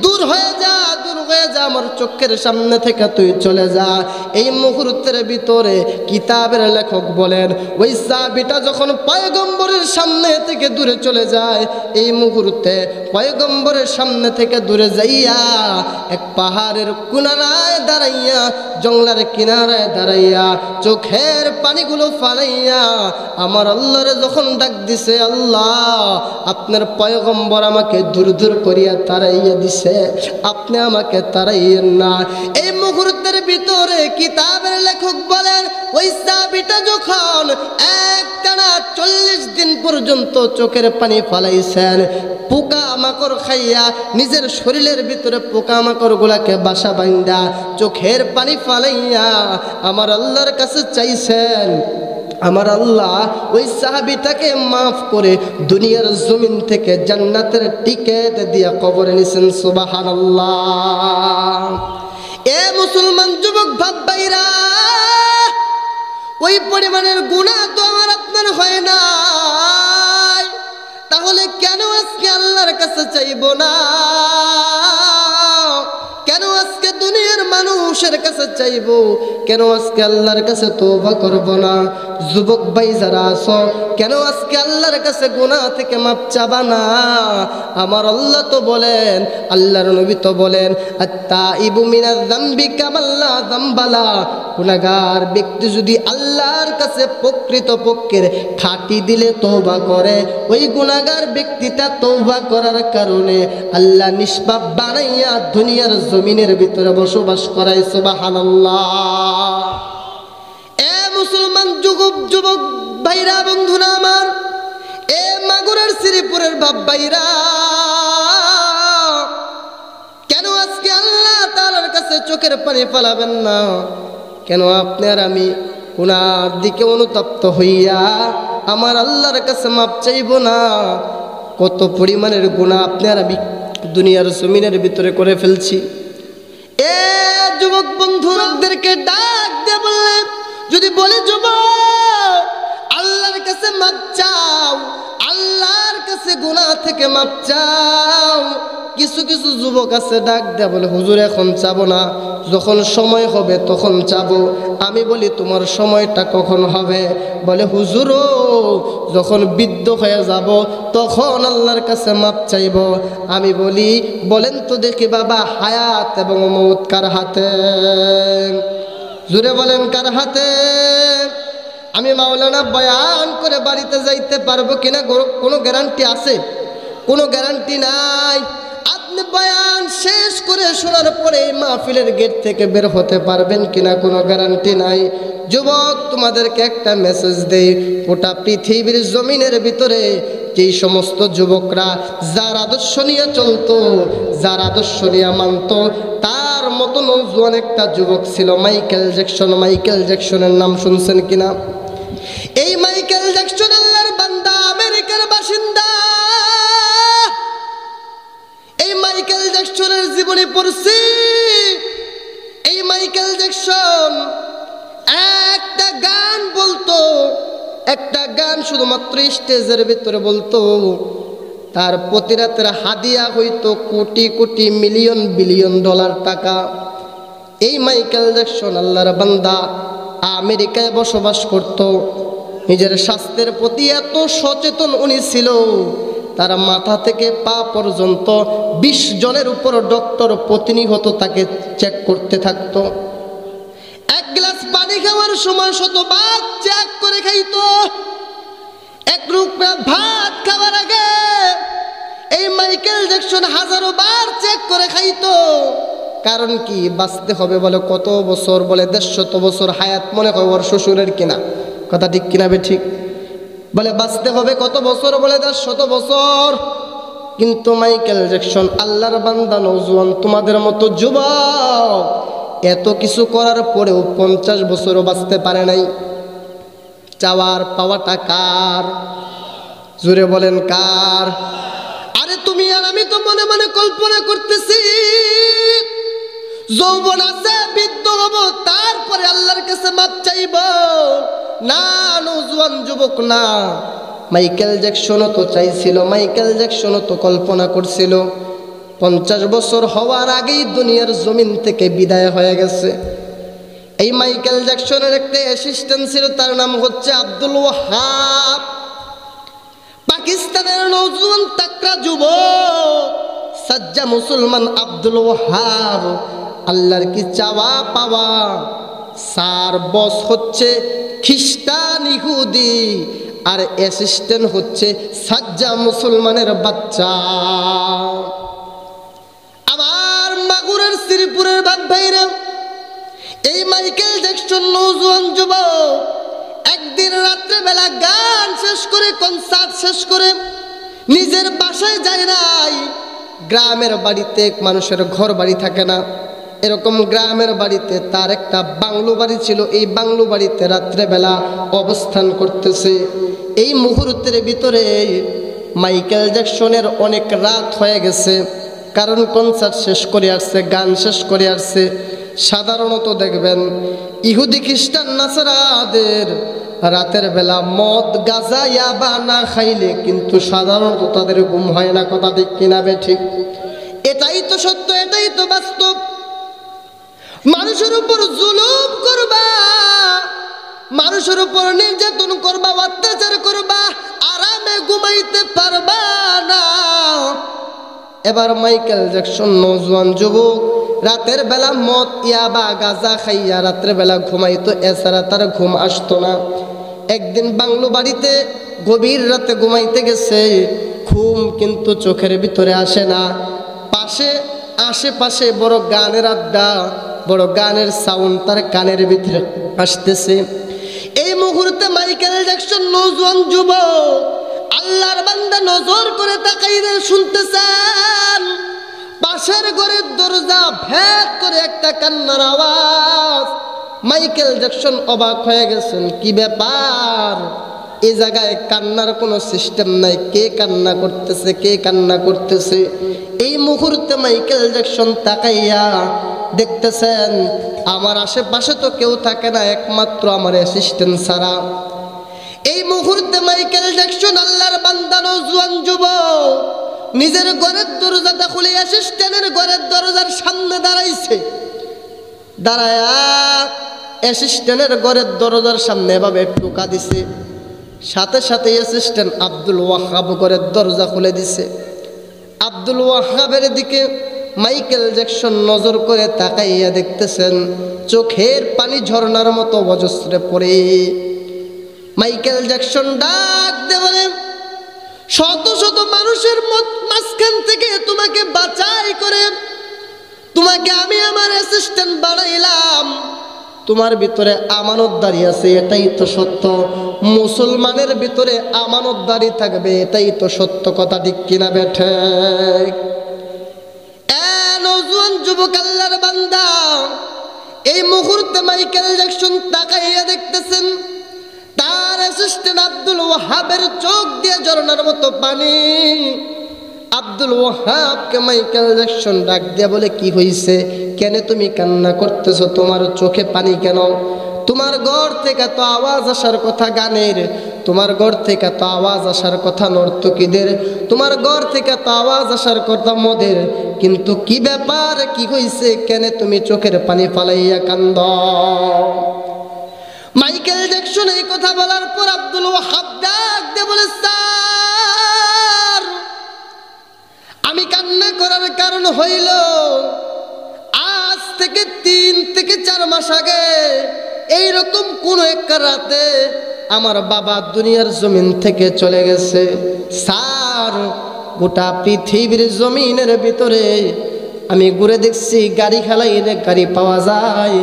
দূর হয়ে যা, দূর হয়ে যা, আমার চোখের সামনে থেকে তুই চলে যা। এই মুহূর্তের ভিতরে কিতাবের লেখক বলেন, ওই সাহাবীটা যখন পয়গম্বরের সামনে থেকে দূরে চলে যায়, এই মুহূর্তে পয়গম্বরের সামনে থেকে দূরে যাইয়া এক পাহাড়ের কিনারায় দাঁড়াইয়া, জঙ্গলের কিনারায় দাঁড়াইয়া চোখের পানিগুলো ফালাইয়া আমার আল্লাহরে যখন ডাক দিছে, আল্লাহ আপনার পয়গম্বর আমাকে দূর দূর করিয়া তাড়াইয়া দিছে, আপনি আমাকে তাড়াইয়েন না। এই মুহূর্তের ভিতরে কিতাবের লেখক বলেন, ওই সাহাবীটা যখন একটানা 40 দিন পর্যন্ত চোখের পানি ফালাইছেন, পোকা মাকড় খাইয়া নিজের শরীরের ভিতরে পোকা মাকড় গুলাকে বাসা বাঁধা চোখের পানি ফালাইয়া আমার আল্লাহর কাছে চাইছেন, আমার আল্লাহ ওই সাহাবীটাকে মাফ করে দুনিয়ার জমিন থেকে জান্নাতের টিকেট দিয়া কবরে নিছেন। সুবহানাল্লাহ। এ মুসলমান যুবক ভাইরা, ওই পরিমাণের গুনাহ তো আমার আপনার হয় না, তাহলে কেন আজকে আল্লাহর কাছে চাইব না? কেন আজকে দুনিয়ার মানুষের কাছে চাইব? কেন আজকে আল্লাহর কাছে তওবা করব না? যুবক ভাই যারা আছো, কেন আজকে আল্লাহর কাছে গুনাহ থেকে মাপ চাবা না? আমার আল্লাহ তো বলেন, আল্লাহর নবী তো বলেন, আত-তাইবু মিনাজ যামবি কামাল্লা যামবালা। গুনাহগার ব্যক্তি যদি আল্লাহর কাছে প্রকৃতপক্ষের খাঁটি দিলে তওবা করে, ওই গুনাহগার ব্যক্তিটা তওবা করার কারণে আল্লাহ নিষ্পাপ বানাইয়া দুনিয়ার জমিনের ভিতরে বসবাস করায়। সুবহানাল্লাহ। এ মুসলমান যুবক ভাইরা, বন্ধুরা আমার, এ মাগুরার শ্রীপুরের বাপ ভাইরা, কেন আজকে আল্লাহ তাআলার কাছে চোখের পানি ফেলাবেন না? কেন আপনি আর আমি গুনার দিকে অনুতপ্ত হইয়া আমার আল্লাহর কাছে মাপ চাইব না? কত পরিমাণের গুনাহ আপনি আর আমি দুনিয়ার জমিনের ভিতরে করে ফেলছি। এ যুবক বন্ধুদেরকে ডাক দিয়ে বললেন, যদি বলে যুবক আল্লাহর কাছে মাপ চাও, আল্লাহর কাছে গুনাহ থেকে মাপ চাও, কিছু কিছু যুবক আছে ডাক দেয়া বলে, হুজুর এখন চাবো না, যখন সময় হবে তখন চাবো। আমি বলি, তোমার সময়টা কখন হবে? বলে, হুজুরও যখন বৃদ্ধ হয়ে যাব তখন আল্লাহর কাছে মাপ চাইব। আমি বলি, বলেন তো দেখি বাবা, হায়াত এবং মৌত কার হাতে? জুড়ে বলেন, কার হাতে? আমি মাওলানা বয়ান করে বাড়িতে যাইতে পারবো কিনা কোনো গ্যারান্টি আছে? কোনো গ্যারান্টি নাই। আপনি বয়ান শেষ করে শোনার পরে মাহফিলের গেট থেকে বের হতে পারবেন কিনা কোনো গ্যারান্টি নাই। যুবক, তোমাদেরকে একটা মেসেজ দেই, গোটা পৃথিবীর জমিনের ভিতরে যেই সমস্ত যুবকরা যার আদর্শ নিয়ে চলতো, যার আদর্শ নিয়ে মানত, তার মতো নওজোয়ান একটা যুবক ছিল মাইকেল জ্যাকসন। মাইকেল জ্যাকসনের নাম শুনছেন কিনা? এই মাইকেল জ্যাকসন আল্লাহর বান্দা, আমেরিকার বাসিন্দা। এই মাইকেল জ্যাকসনের জীবনী পড়ছি। এই মাইকেল জ্যাকসন একটা গান বলতো, একটা গান শুধুমাত্র স্টেজের ভিতরে বলতো, তার প্রতি রাতের হাদিয়া হইতো crore crore million billion dollar টাকা। এই মাইকেল জ্যাকসন আল্লাহর বান্দা, আমেরিকায় বসবাস করত। নিজের স্বাস্থ্যের প্রতি এত সচেতন উনি ছিল, তার মাথা থেকে পা পর্যন্ত 20 জনের উপর ডক্টর প্রতিনিয়ত তাকে চেক করতে থাকতো। এক গ্লাস পানি খাওয়ার সময় শতবার চেক করে খাইতো। এক টুকরা ভাত খাওয়ার আগে এই মাইকেল জ্যাকসন হাজারো বার চেক করে খাইতো। কারণ কি? বাঁচতে হবে বলে কত বছর? বলে 150 বছর হায়াত মনে হয় ওর শ্বশুরের কিনা। কথা ঠিক কিনা বে ঠিক? বলে বাঁচতে হবে কত বছর? বলে 100 বছর। কিন্তু মাইকেল জ্যাকসন আল্লাহর বান্দা নওজোয়ান তোমাদের মতো যুবক এত কিছু করার পরেও 50 বছরও বাঁচতে পারে নাই। চাওয়ার পাওয়াটা কার? জোরে বলেন কার? আরে তুমি আর আমি তো মনে মনে কল্পনা করতেছি যৌবন আছে, বৃদ্ধ হব, তারপরে আল্লাহর কাছে মাপ চাইব। না, নওজোয়ান যুবক না। মাইকেল জ্যাকসনও তো চাইছিল, মাইকেল জ্যাকসনও তো কল্পনা করছিল 50 বছর হওয়ার আগেই দুনিয়ার জমিন থেকে বিদায় হয়ে গেছে। এই মাইকেল জ্যাকসনের একটা অ্যাসিস্ট্যান্ট ছিল, তার নাম হচ্ছে আব্দুল ওয়াহাব। পাকিস্তানের নওজোয়ান তাকড়া যুবক সাজ্জা মুসলমান আব্দুল ওয়াহাব আল্লাহর কি চাওয়া পাওয়া। স্যার বস হচ্ছে খ্রিস্টান ইহুদি, আর অ্যাসিস্ট্যান্ট হচ্ছে সাজ্জা মুসলমানের বাচ্চা। আমার মাগুরের শ্রীপুরের বাপ ভাইরা, এই মাইকেল জ্যাকসন নওজোয়ান যুবক একদিন রাত্রেবেলা গান শেষ করে, কনসার্ট শেষ করে নিজের বাসায় যায় নাই। গ্রামের বাড়িতে মানুষের ঘর বাড়ি থাকে না, এরকম গ্রামের বাড়িতে তার একটা বাংলো বাড়ি ছিল। এই বাংলো বাড়িতে রাত্রেবেলা অবস্থান করতেছে। এই মুহূর্তের ভিতরে মাইকেল জ্যাকসনের অনেক রাত হয়ে গেছে, কারণ কনসার্ট শেষ করে আসছে, গান শেষ করে আসছে। সাধারণত দেখবেন ইহুদি খ্রিস্টান নাসারাদের রাতের বেলা মদ গাঁজা ইয়াবা না খাইলে কিন্তু সাধারণত তাদের ঘুম হয় না। কথা ঠিক কিনা বে ঠিক? এটাই তো সত্য, এটাই তো বাস্তব। মানুষের উপর জুলুম করবা, মানুষের উপর নির্যাতন করবা, অত্যাচার করবা, আরামে ঘুমাইতে পারবা না। এবার মাইকেল জ্যাকসন নওজোয়ান যুবক রাতের বেলা মদ ইয়াবা গাঁজা খাইয়া রাতের বেলা ঘুমাইতো, এছাড়া তার ঘুম আসতো না। একদিন বাংলো বাড়িতে গভীর রাতে ঘুমাইতে গেছে, ঘুম কিন্তু চোখের ভিতরে আসে না। আশেপাশে বড় গানের আড্ডা, বড় গানের সাউন্ড তার কানের ভিতরে আসতেছে। এই মুহূর্তে মাইকেল জ্যাকসন নওজোয়ান যুবক আল্লাহর বান্দা নজর করে তাকাইলে শুনতেছেন পাশের ঘরের দরজা ভেদ করে একটা কান্নার আওয়াজ। মাইকেল জ্যাকসন অবাক হয়ে গেছেন, কি ব্যাপার? এই জায়গায় কান্নার কোনো সিস্টেম নাই, কে কান্না করতেছে, কে কান্না করতেছে? এই মুহূর্তে মাইকেল জ্যাকসন তাকাইয়া দেখতেছেন আমার আশেপাশে তো কেউ থাকে না, একমাত্র আমার অ্যাসিস্ট্যান্ট ছাড়া। এই মুহূর্তে মাইকেল জ্যাকসন আল্লাহর বান্দা নওজোয়ান যুবক নিজের ঘরের দরজাটা খুলে অ্যাসিস্ট্যান্টের ঘরের দরজার সামনে দাঁড়াইছে। দাঁড়ায়া অ্যাসিস্ট্যান্টের ঘরের দরজার সামনে এভাবে টোকা দিছে। সাথে সাথে অ্যাসিস্ট্যান্ট আব্দুল ওয়াহাব ঘরের দরজা খুলে দিছে। আব্দুল ওয়াহাবের দিকে মাইকেল জ্যাকসন নজর করে তাকাইয়া দেখতেছেন চোখের পানি ঝর্ণার মতো অজস্রে পড়ে। মাইকেল জ্যাকসন ডাক দিয়ে বলে, শত শত মানুষের মাঝখান থেকে তোমাকে বাছাই করে তোমাকে আমি আমার অ্যাসিস্ট্যান্ট বানাইলাম। তোমার ভিতরে আমানতদারি আছে, এটাই তো সত্য। মুসলমানের ভিতরে আমানতদারি থাকবে, এটাই তো সত্য। কথা ঠিক কিনা বেঠে? নওজোয়ান যুবক আল্লাহর বান্দা এই মুহূর্তে মাইকেল জ্যাকসন তাকাইয়া দেখতেছেন তার অ্যাসিস্ট্যান্ট আব্দুল ওয়াহাবের চোখ দিয়ে ঝরনার মতো পানি। আব্দুল ওয়াহাবকে মাইকেল জ্যাকসন ডাক দিয়া বলে, কি হইছে? কেন তুমি কান্না করতেছো? তোমার চোখে পানি কেন? তোমার ঘর থেকে তো আওয়াজ আসার কথা গানের, তোমার ঘর থেকে তো আওয়াজ আসার কথা নর্তকীদের, তোমার ঘর থেকে তো আওয়াজ আসার কথা মদের, কিন্তু কি ব্যাপার, কি হইছে? কেন তুমি চোখের পানি ফালাইয়া কান্দ? মাইকেল জ্যাকসন এই কথা বলার পর আব্দুল ওয়াহাব ডাক দিয়ে বলে, স্যার আমি কান্না করার কারণ হইল আজ থেকে 3 থেকে 4 মাস আগে এইরকম কোন একটা রাতে আমার বাবা দুনিয়ার জমিন থেকে চলে গেছে। স্যার গোটা পৃথিবীর জমিনের ভিতরে আমি ঘুরে দেখছি, গাড়ি খালাইলে গাড়ি পাওয়া যায়,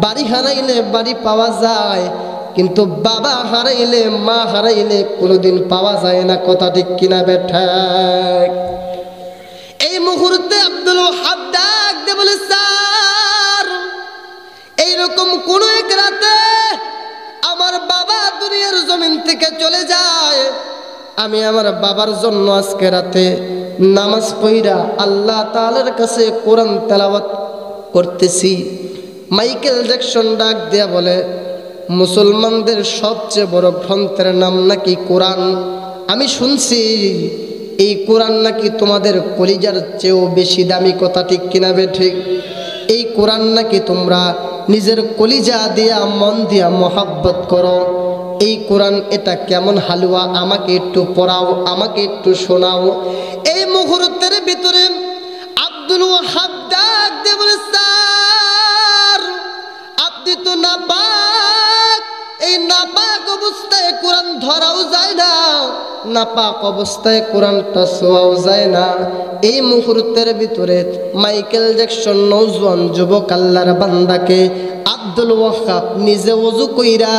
বাড়ি হারাইলে বাড়ি পাওয়া যায়, কিন্তু বাবা হারাইলে মা হারাইলে কোনোদিন পাওয়া যায় না, কথা ঠিক কিনা বেঠা? এই মুহূর্তে আব্দুল ওয়াহাব ডাক দিয়ে বলে, স্যার এইরকম কোন এক রাতে আমার বাবা দুনিয়ার জমিন থেকে চলে যায়, আমি আমার বাবার জন্য আজকে রাতে নামাজ পড়া আল্লাহ তাআলার কাছে কোরআন তেলাওয়াত করতেছি। মাইকেল জ্যাকসন ডাক দিয়া বলে, মুসলমানদের সবচেয়ে বড় গ্রন্থের নাম নাকি কোরআন। আমি শুনছি এই কোরআন নাকি তোমাদের কলিজার চেয়েও বেশি দামি, কথা ঠিক কিনা বে ঠিক? এই কোরআন নাকি তোমরা নিজের কলিজা দিয়া মন দিয়া মোহাব্বত করো। এই কোরআন এটা কেমন হালুয়া, আমাকে একটু পড়াও, আমাকে একটু শোনাও। এই মুহূর্তের ভিতরে আব্দুল ওয়াহাব ডাক দিয়ে বলে, স্যার আপনি তো নাপাক, এই নাপাক অবস্থায় কোরআন ধরাও যায় না, নাপাক অবস্থায় কোরআনটা ছোঁয়াও যায় না। এই মুহূর্তের ভিতরে মাইকেল জ্যাকসন নওজোয়ান যুবক আল্লাহর বান্দাকে আব্দুল ওয়াহাব নিজে ওযু কইরা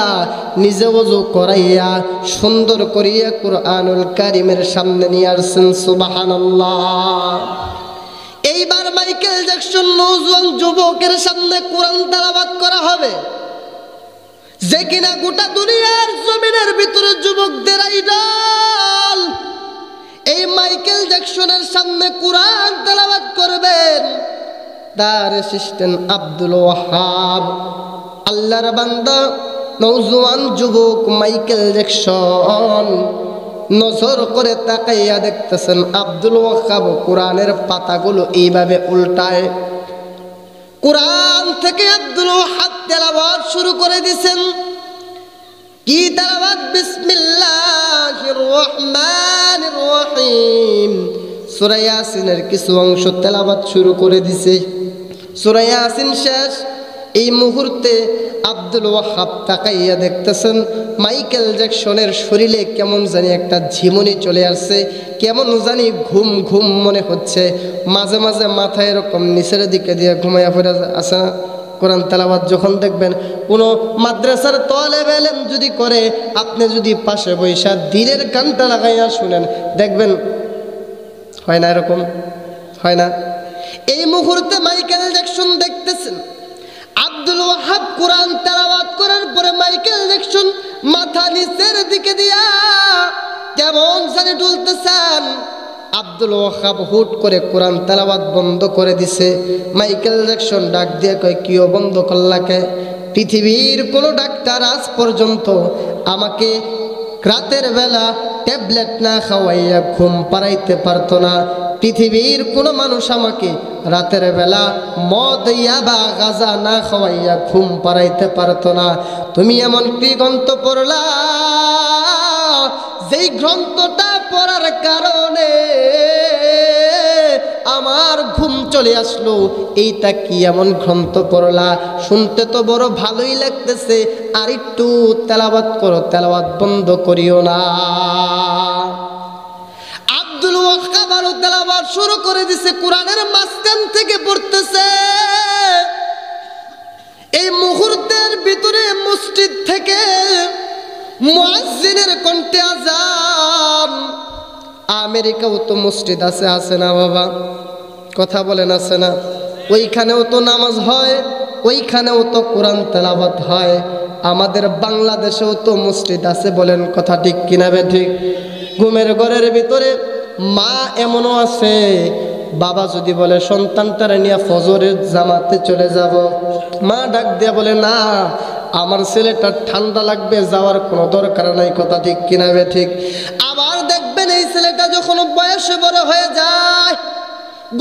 নিজে ওযু করাইয়া সুন্দর করিয়া কুরআনুল কারীমের সামনে নিয়ে আসছেন। সুবহানাল্লাহ। এইবার মাইকেল জ্যাকসন নওজোয়ান যুবকের সামনে কোরআন তেলাওয়াত করা হবে, যে কিনা গোটা দুনিয়ার জমিনের ভিতরে যুবকদের আইডল। এই মাইকেল জ্যাকসনের সামনে কোরআন তেলাওয়াত করবেন তার অ্যাসিস্ট্যান্ট আব্দুল ওয়াহাব। আল্লাহর বান্দা নওজোয়ান যুবক মাইকেল জ্যাকসন নজর করে তাকাইয়া দেখতেছেন আব্দুল ওয়াহাব কোরআনের পাতাগুলো এইভাবে উল্টায়। কোরআন থেকে আব্দুল ওয়াহাব তেলাওয়াত শুরু করে দিয়েছেন। কি তেলাওয়াত? বিসমিল্লাহির রহমানির রহিম। সূরা ইয়াসিনের কিছু অংশ তেলাওয়াত শুরু করে দিয়েছে। সূরা ইয়াসিন শেষ। এই মুহূর্তে আব্দুল ওয়াহাব তাকাইয়া দেখতেছেন মাইকেল জ্যাকসনের শরীরে কেমন জানি একটা ঝিমুনি চলে আসছে, কেমন জানি ঘুম ঘুম মনে হচ্ছে। মাঝে মাঝে মাথা এরকম নিচের দিকে দিয়ে ঘুমাইয়া পড়ে আসে না? কোরআন তেলাওয়াত যখন দেখবেন কোনো মাদ্রাসার তালেবে ইলম যদি করে, আপনি যদি পাশে বৈশা দিলের কানটা লাগাইয়া শুনেন, দেখবেন হয় না? এরকম হয় না? এই মুহূর্তে মাইকেল জ্যাকসন দেখতেছেন আব্দুল ওয়াহাব কোরআন তেলাওয়াত করার পরে মাইকেল জ্যাকসন মাথা নিচের দিকে দিয়া কেমন জানি ডুলতেছেন। আব্দুল ওয়াহাব হুট করে কোরআন তেলাওয়াত বন্ধ করে দিছে। মাইকেল জ্যাকসন ডাক দিয়ে কয়, কিও বন্ধ করলাকে? পৃথিবীর কোনো ডাক্তার আজ পর্যন্ত আমাকে রাতের বেলা ট্যাবলেট না খাওয়াইয়া ঘুম পাড়াইতে পারতো না। পৃথিবীর কোনো মানুষ আমাকে রাতের বেলা মদ ইয়াবা গাঁজা না খাওয়াইয়া ঘুম পাড়াইতে পারতো না। তুমি এমন কি গ্রন্থ পড়লা, যেই গ্রন্থটা পড়ার কারণে আমার ঘুম চলে আসলো? এইটা কি এমন গ্রন্থ পড়লা? শুনতে তো বড় ভালোই লাগতেছে, আর একটু তেলাওয়াত করো, তেলাওয়াত বন্ধ করিও না। আব্দুল ওয়াহাব আরো তেলাওয়াত শুরু করে দিছে, কোরআনের মাঝখান থেকে পড়তেছে। এই মুহূর্তের ভিতরে মসজিদ থেকে মুয়াজ্জিনের কণ্ঠে আযান। আমেরিকাও তো মসজিদ আছে, আছে না বাবা? কথা বলেন, আছে না? ওইখানেও তো নামাজ হয়, ওইখানেও তো কোরআন তেলাওয়াত হয়। আমাদের বাংলাদেশেও তো মসজিদ আছে, বলেন কথা ঠিক কিনা বে ঠিক? ঘুমের ঘরের ভিতরে মা এমনও আছে, বাবা যদি বলে সন্তানটারে নিয়ে ফজরের জামাতে চলে যাব, মা ডাক দিয়ে বলে, না আমার ছেলেটার ঠান্ডা লাগবে, যাওয়ার কোনো দরকার নাই, কথা ঠিক কিনা বে ঠিক? আবার দেখবেন এই ছেলেটা যখন বয়সে বড় হয়ে যায়,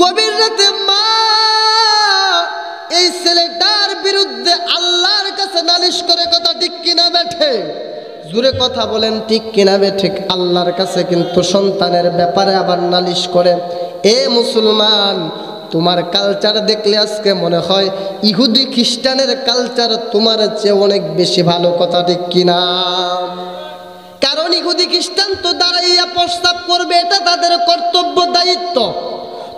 গভীর রাতে মা এই ছেলেটার বিরুদ্ধে আল্লাহর কাছে নালিশ করে, কথা ঠিক কিনা বেঠে? জোরে কথা বলেন, ঠিক কিনা বে ঠিক? আল্লাহর কাছে কিন্তু সন্তানের ব্যাপারে আবার নালিশ করে। এ মুসলমান, তোমার কালচার দেখলে আজকে মনে হয় ইহুদি খ্রিস্টানের কালচার তোমার চেয়ে অনেক বেশি ভালো, কথা ঠিক কিনা? কারণ ইহুদি খ্রিস্টান তো দাঁড়াইয়া প্রস্তাব করবে, এটা তাদের কর্তব্য দায়িত্ব।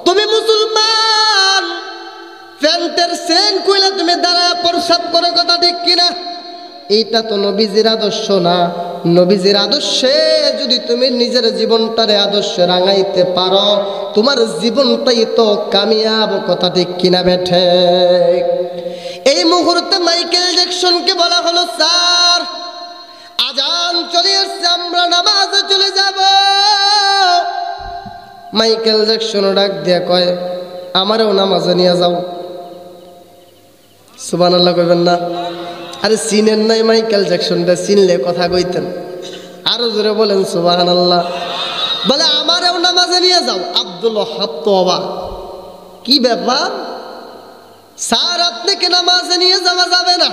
তুমি মুসলমান, প্যান্টের চেন কইলে তুমি দাঁড়ায় প্রস্তাব করে, কথা ঠিক কিনা? এইটা তো নবীজির আদর্শ না। নবীজির আদর্শে যদি তুমি নিজের জীবনটারে আদর্শে রাঙাইতে পারো, তোমার জীবনটাই তো কামিয়াব। কথা ঠিক কিনা বেঠে? এই মুহূর্তে মাইকেল জ্যাকসনকে বলা হলো, স্যার আজান চলে আসছে, আমরা নামাজে চলে যাব। মাইকেল জ্যাকসন ডাক দিয়া কয়, আমারও নামাজে নিয়ে যাও। সুবহানাল্লাহ কইবেন না? আরে চিনেন নাই মাইকেল জ্যাকসনটা, চিনলে কথা কইতেন। আরো জোরে বলেন সুবহানাল্লাহ। বলে আমারও নামাজে নিয়ে যাও। আব্দুল ওয়াহাব তো অবাক, কি ব্যাপার স্যার, আপনাকে নামাজে নিয়ে যাওয়া যাবে না?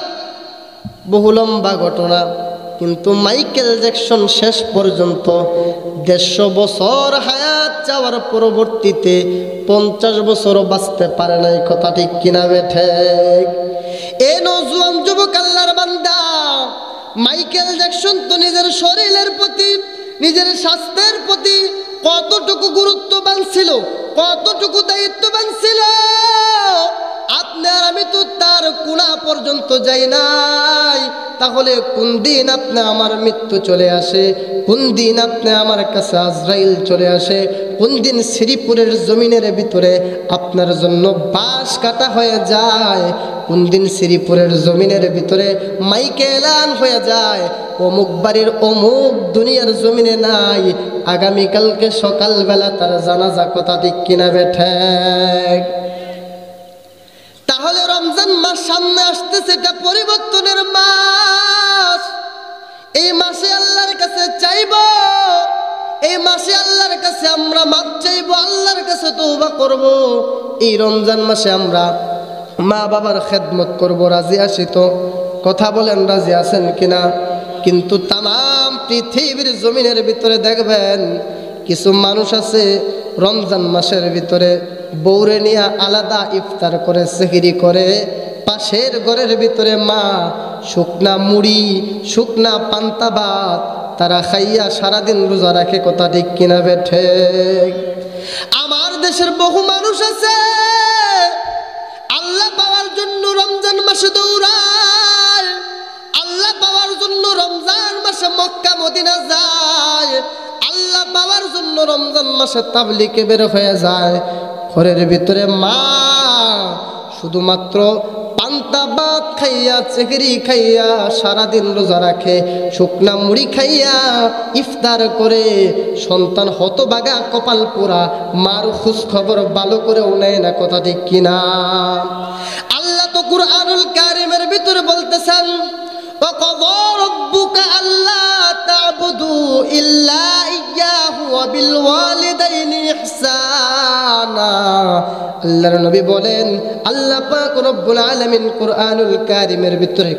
বহু লম্বা ঘটনা। কিন্তু মাইকেল জ্যাকসন শেষ পর্যন্ত 150 বছর হায়াত যাওয়ার পরবর্তীতে 50 বছরও বাঁচতে পারে নাই। কথা ঠিক কিনা বেঠে? এ নওজোয়ান যুবক আল্লাহর বান্দা, মাইকেল জ্যাকসন তো নিজের শরীরের প্রতি, নিজের স্বাস্থ্যের প্রতি কতটুকু গুরুত্ববান ছিল, কতটুকু দায়িত্ববান ছিল। আপনি আর আমি তো তার কোনা পর্যন্ত যাই নাই। তাহলে কোন দিন আপনি আমার মৃত্যু চলে আসে, কোন দিন আপনি আমার কাছে আজরাইল চলে আসে, কোন দিন শ্রীপুরের জমিনের ভিতরে আপনার জন্য বাঁশ কাটা হয়ে যায়, কোন দিন শ্রীপুরের জমিনের ভিতরে মাইকে এলান হয়ে যায়, অমুক বাড়ির অমুক দুনিয়ার জমিনে নাই, আগামীকালকে সকালবেলা তার জানাজা। কথা ঠিক কিনা বেঠে? তাহলে রমজান মাস সামনে আসতেছে, এটা পরিবর্তনের মাস। এই মাসে আল্লাহর কাছে চাইব, এই মাসে আল্লাহর কাছে আমরা মাপ চাইব, আল্লাহর কাছে তওবা করব। এই রমজান মাসে আমরা মা বাবার খেদমত করব। রাজি আছি তো? কথা বলেন, রাজি আছেন কিনা? কিন্তু তামাম পৃথিবীর জমিনের ভিতরে দেখবেন কিছু মানুষ আছে রমজান মাসের ভিতরে বউরে নিয়ে আলাদা ইফতার করে, সেহরি করে। পাশের ঘরের ভিতরে মা শুকনা মুড়ি, শুকনা পান্তা ভাত তারা খাইয়া সারাদিন রোজা রাখে। কথা ঠিক কিনা বেঠে? আমার দেশের বহু মানুষ আছে আল্লাহ পাওয়ার জন্য রমজান মাসে দৌড়ায়, আল্লাহ পাওয়ার জন্য রমজান মাসে মক্কা মদিনা যায়, আল্লাহ পাওয়ার জন্য রমজান মাসে তাবলিগে বের হয়ে যায়। ঘরের ভিতরে মা শুধুমাত্র পান্তা ভাত খাইয়া, চেহারি খাইয়া সারাদিন রোজা রাখে, শুকনা মুড়ি খাইয়া ইফতার করে। সন্তান হতবাগা, কপাল পোড়া, মার খোঁজ খবর ভালো করেও নেয় না। কথা ঠিক কিনা? আল্লাহ তো কুরআনুল কারীমের ভিতরে বলতেছেন, وَقَضَى رَبُّكَ أَلَّا تَعْبُدُوا إِلَّا إِيَّاهُ وَبِالْوَالِدَيْنِ إِحْسَانًا। আল্লাহর নবী বলেন, আল্লাহ পাক রব্বুল আলামিন কুরআনুল কারীমের ভিতরে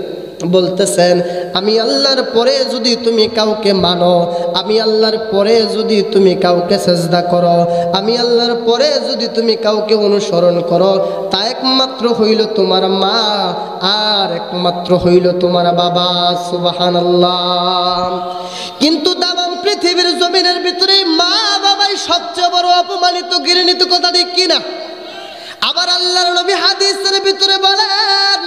বলতেছেন, আমি আল্লাহর পরে যদি তুমি কাউকে মানো, আমি আল্লাহর পরে যদি তুমি কাউকে সেজদা করো, আমি আল্লাহর পরে যদি তুমি কাউকে অনুসরণ করো, তা একমাত্র হইল তোমার মা আর একমাত্র হইল তোমার বাবা। সুবহানাল্লাহ। কিন্তু তামাম পৃথিবীর জমিনের ভিতরে মা বাবাই সবচেয়ে বড় অপমানিত, ঘৃণিত। কথা ঠিক কিনা? আবার আল্লাহর নবী হাদিসের ভিতরে বলেন,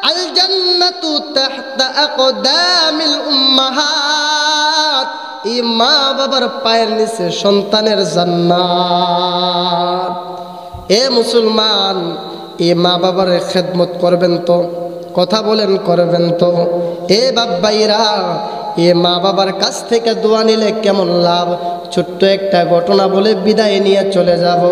আল জান্নাতু তাহতা আকদামিল উম্মাহাত। এই মা বাবার পায়ের নিচে সন্তানের জান্নাত। এ মুসলমান, এ মা বাবার খেদমত করবেন তো? কথা বলেন, করবেন তো? এ বাব্বাইরা, এ মা বাবার কাছ থেকে দোয়া নিলে কেমন লাভ? ছোট্ট একটা ঘটনা বলে বিদায় নিয়ে চলে যাব।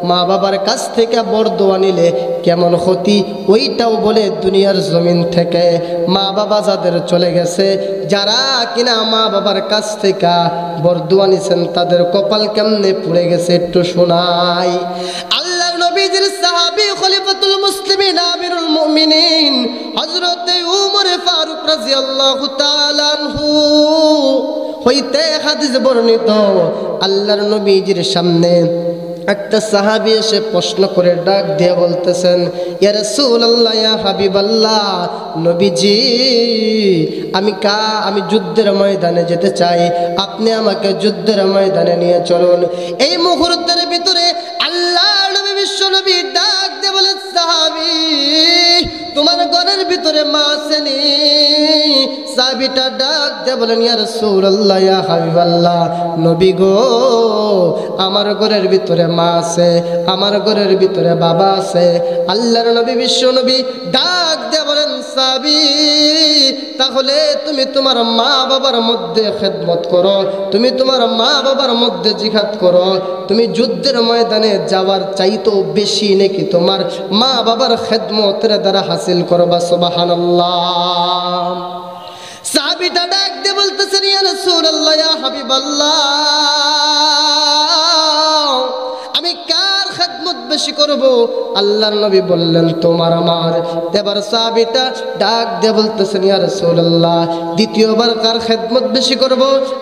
মা বাবার কাছ থেকে বরদোয়া নিলে কেমন ক্ষতি, ওইটাও বলে দুনিয়ার জমিন থেকে। মা বাবা যাদের চলে গেছে, যারা কিনা মা বাবার কাছ থেকে বরদোয়া নিছেন, তাদের কপাল কেমনে পুড়ে গেছে একটু শোনাই। আল্লাহর নবীজির সাহাবী খলিফাতুল মুসলিমিন আমিরুল মুমিনিন হযরত উমর ফারুক রাদিয়াল্লাহু তাআলা আনহু হইতে হাদিস বর্ণিত, আল্লাহর নবীজির সামনে একটা সাহাবী এসে প্রশ্ন করে ডাক দিয়ে বলতেছেন, ইয়া রাসূলুল্লাহ, ইয়া হাবিবাল্লাহ, নবীজি, আমি যুদ্ধের ময়দানে যেতে চাই, আপনি আমাকে যুদ্ধের ময়দানে নিয়ে চলুন। এই মুহূর্তের ভিতরে আল্লাহর নবী, বিশ্ব নবী ডাক দিয়ে বলে, সাহাবী, তোমার ঘরের ভিতরে মা আসেনি, সাহাবীটা ডাক দিয়ে বলেন, ইয়া রাসূলুল্লাহ, ইয়া হাবিবাল্লাহ, নবী গো, আমার ঘরের ভিতরে মা আছে, আমার ঘরের ভিতরে বাবা আছে। আল্লাহর নবী বিশ্ব নবী ডাক দিয়ে বলেন, সাহাবী, তাহলে তুমি তোমার মা বাবার মধ্যে খেদমত করো, তুমি তোমার মা বাবার মধ্যে জিহাদ করো। তুমি যুদ্ধের ময়দানে যাওয়ার চাইতেও বেশি নাকি তোমার মা বাবার খেদমতের দ্বারা হাসিল করবা। সুবহানাল্লাহ। সাহাবীটা ডাক দিয়ে বলতেছেন, ইয়া রাসূলুল্লাহ, ইয়া হাবিবাল্লাহ, আমি কার খেদমত বেশি করব? আল্লাহর নবী বললেন, তোমার আমার। এবার সাহাবীটা ডাক দিয়ে বলতেছেন, ইয়া রাসূলুল্লাহ, দ্বিতীয়বার কার খেদমত বেশি করব?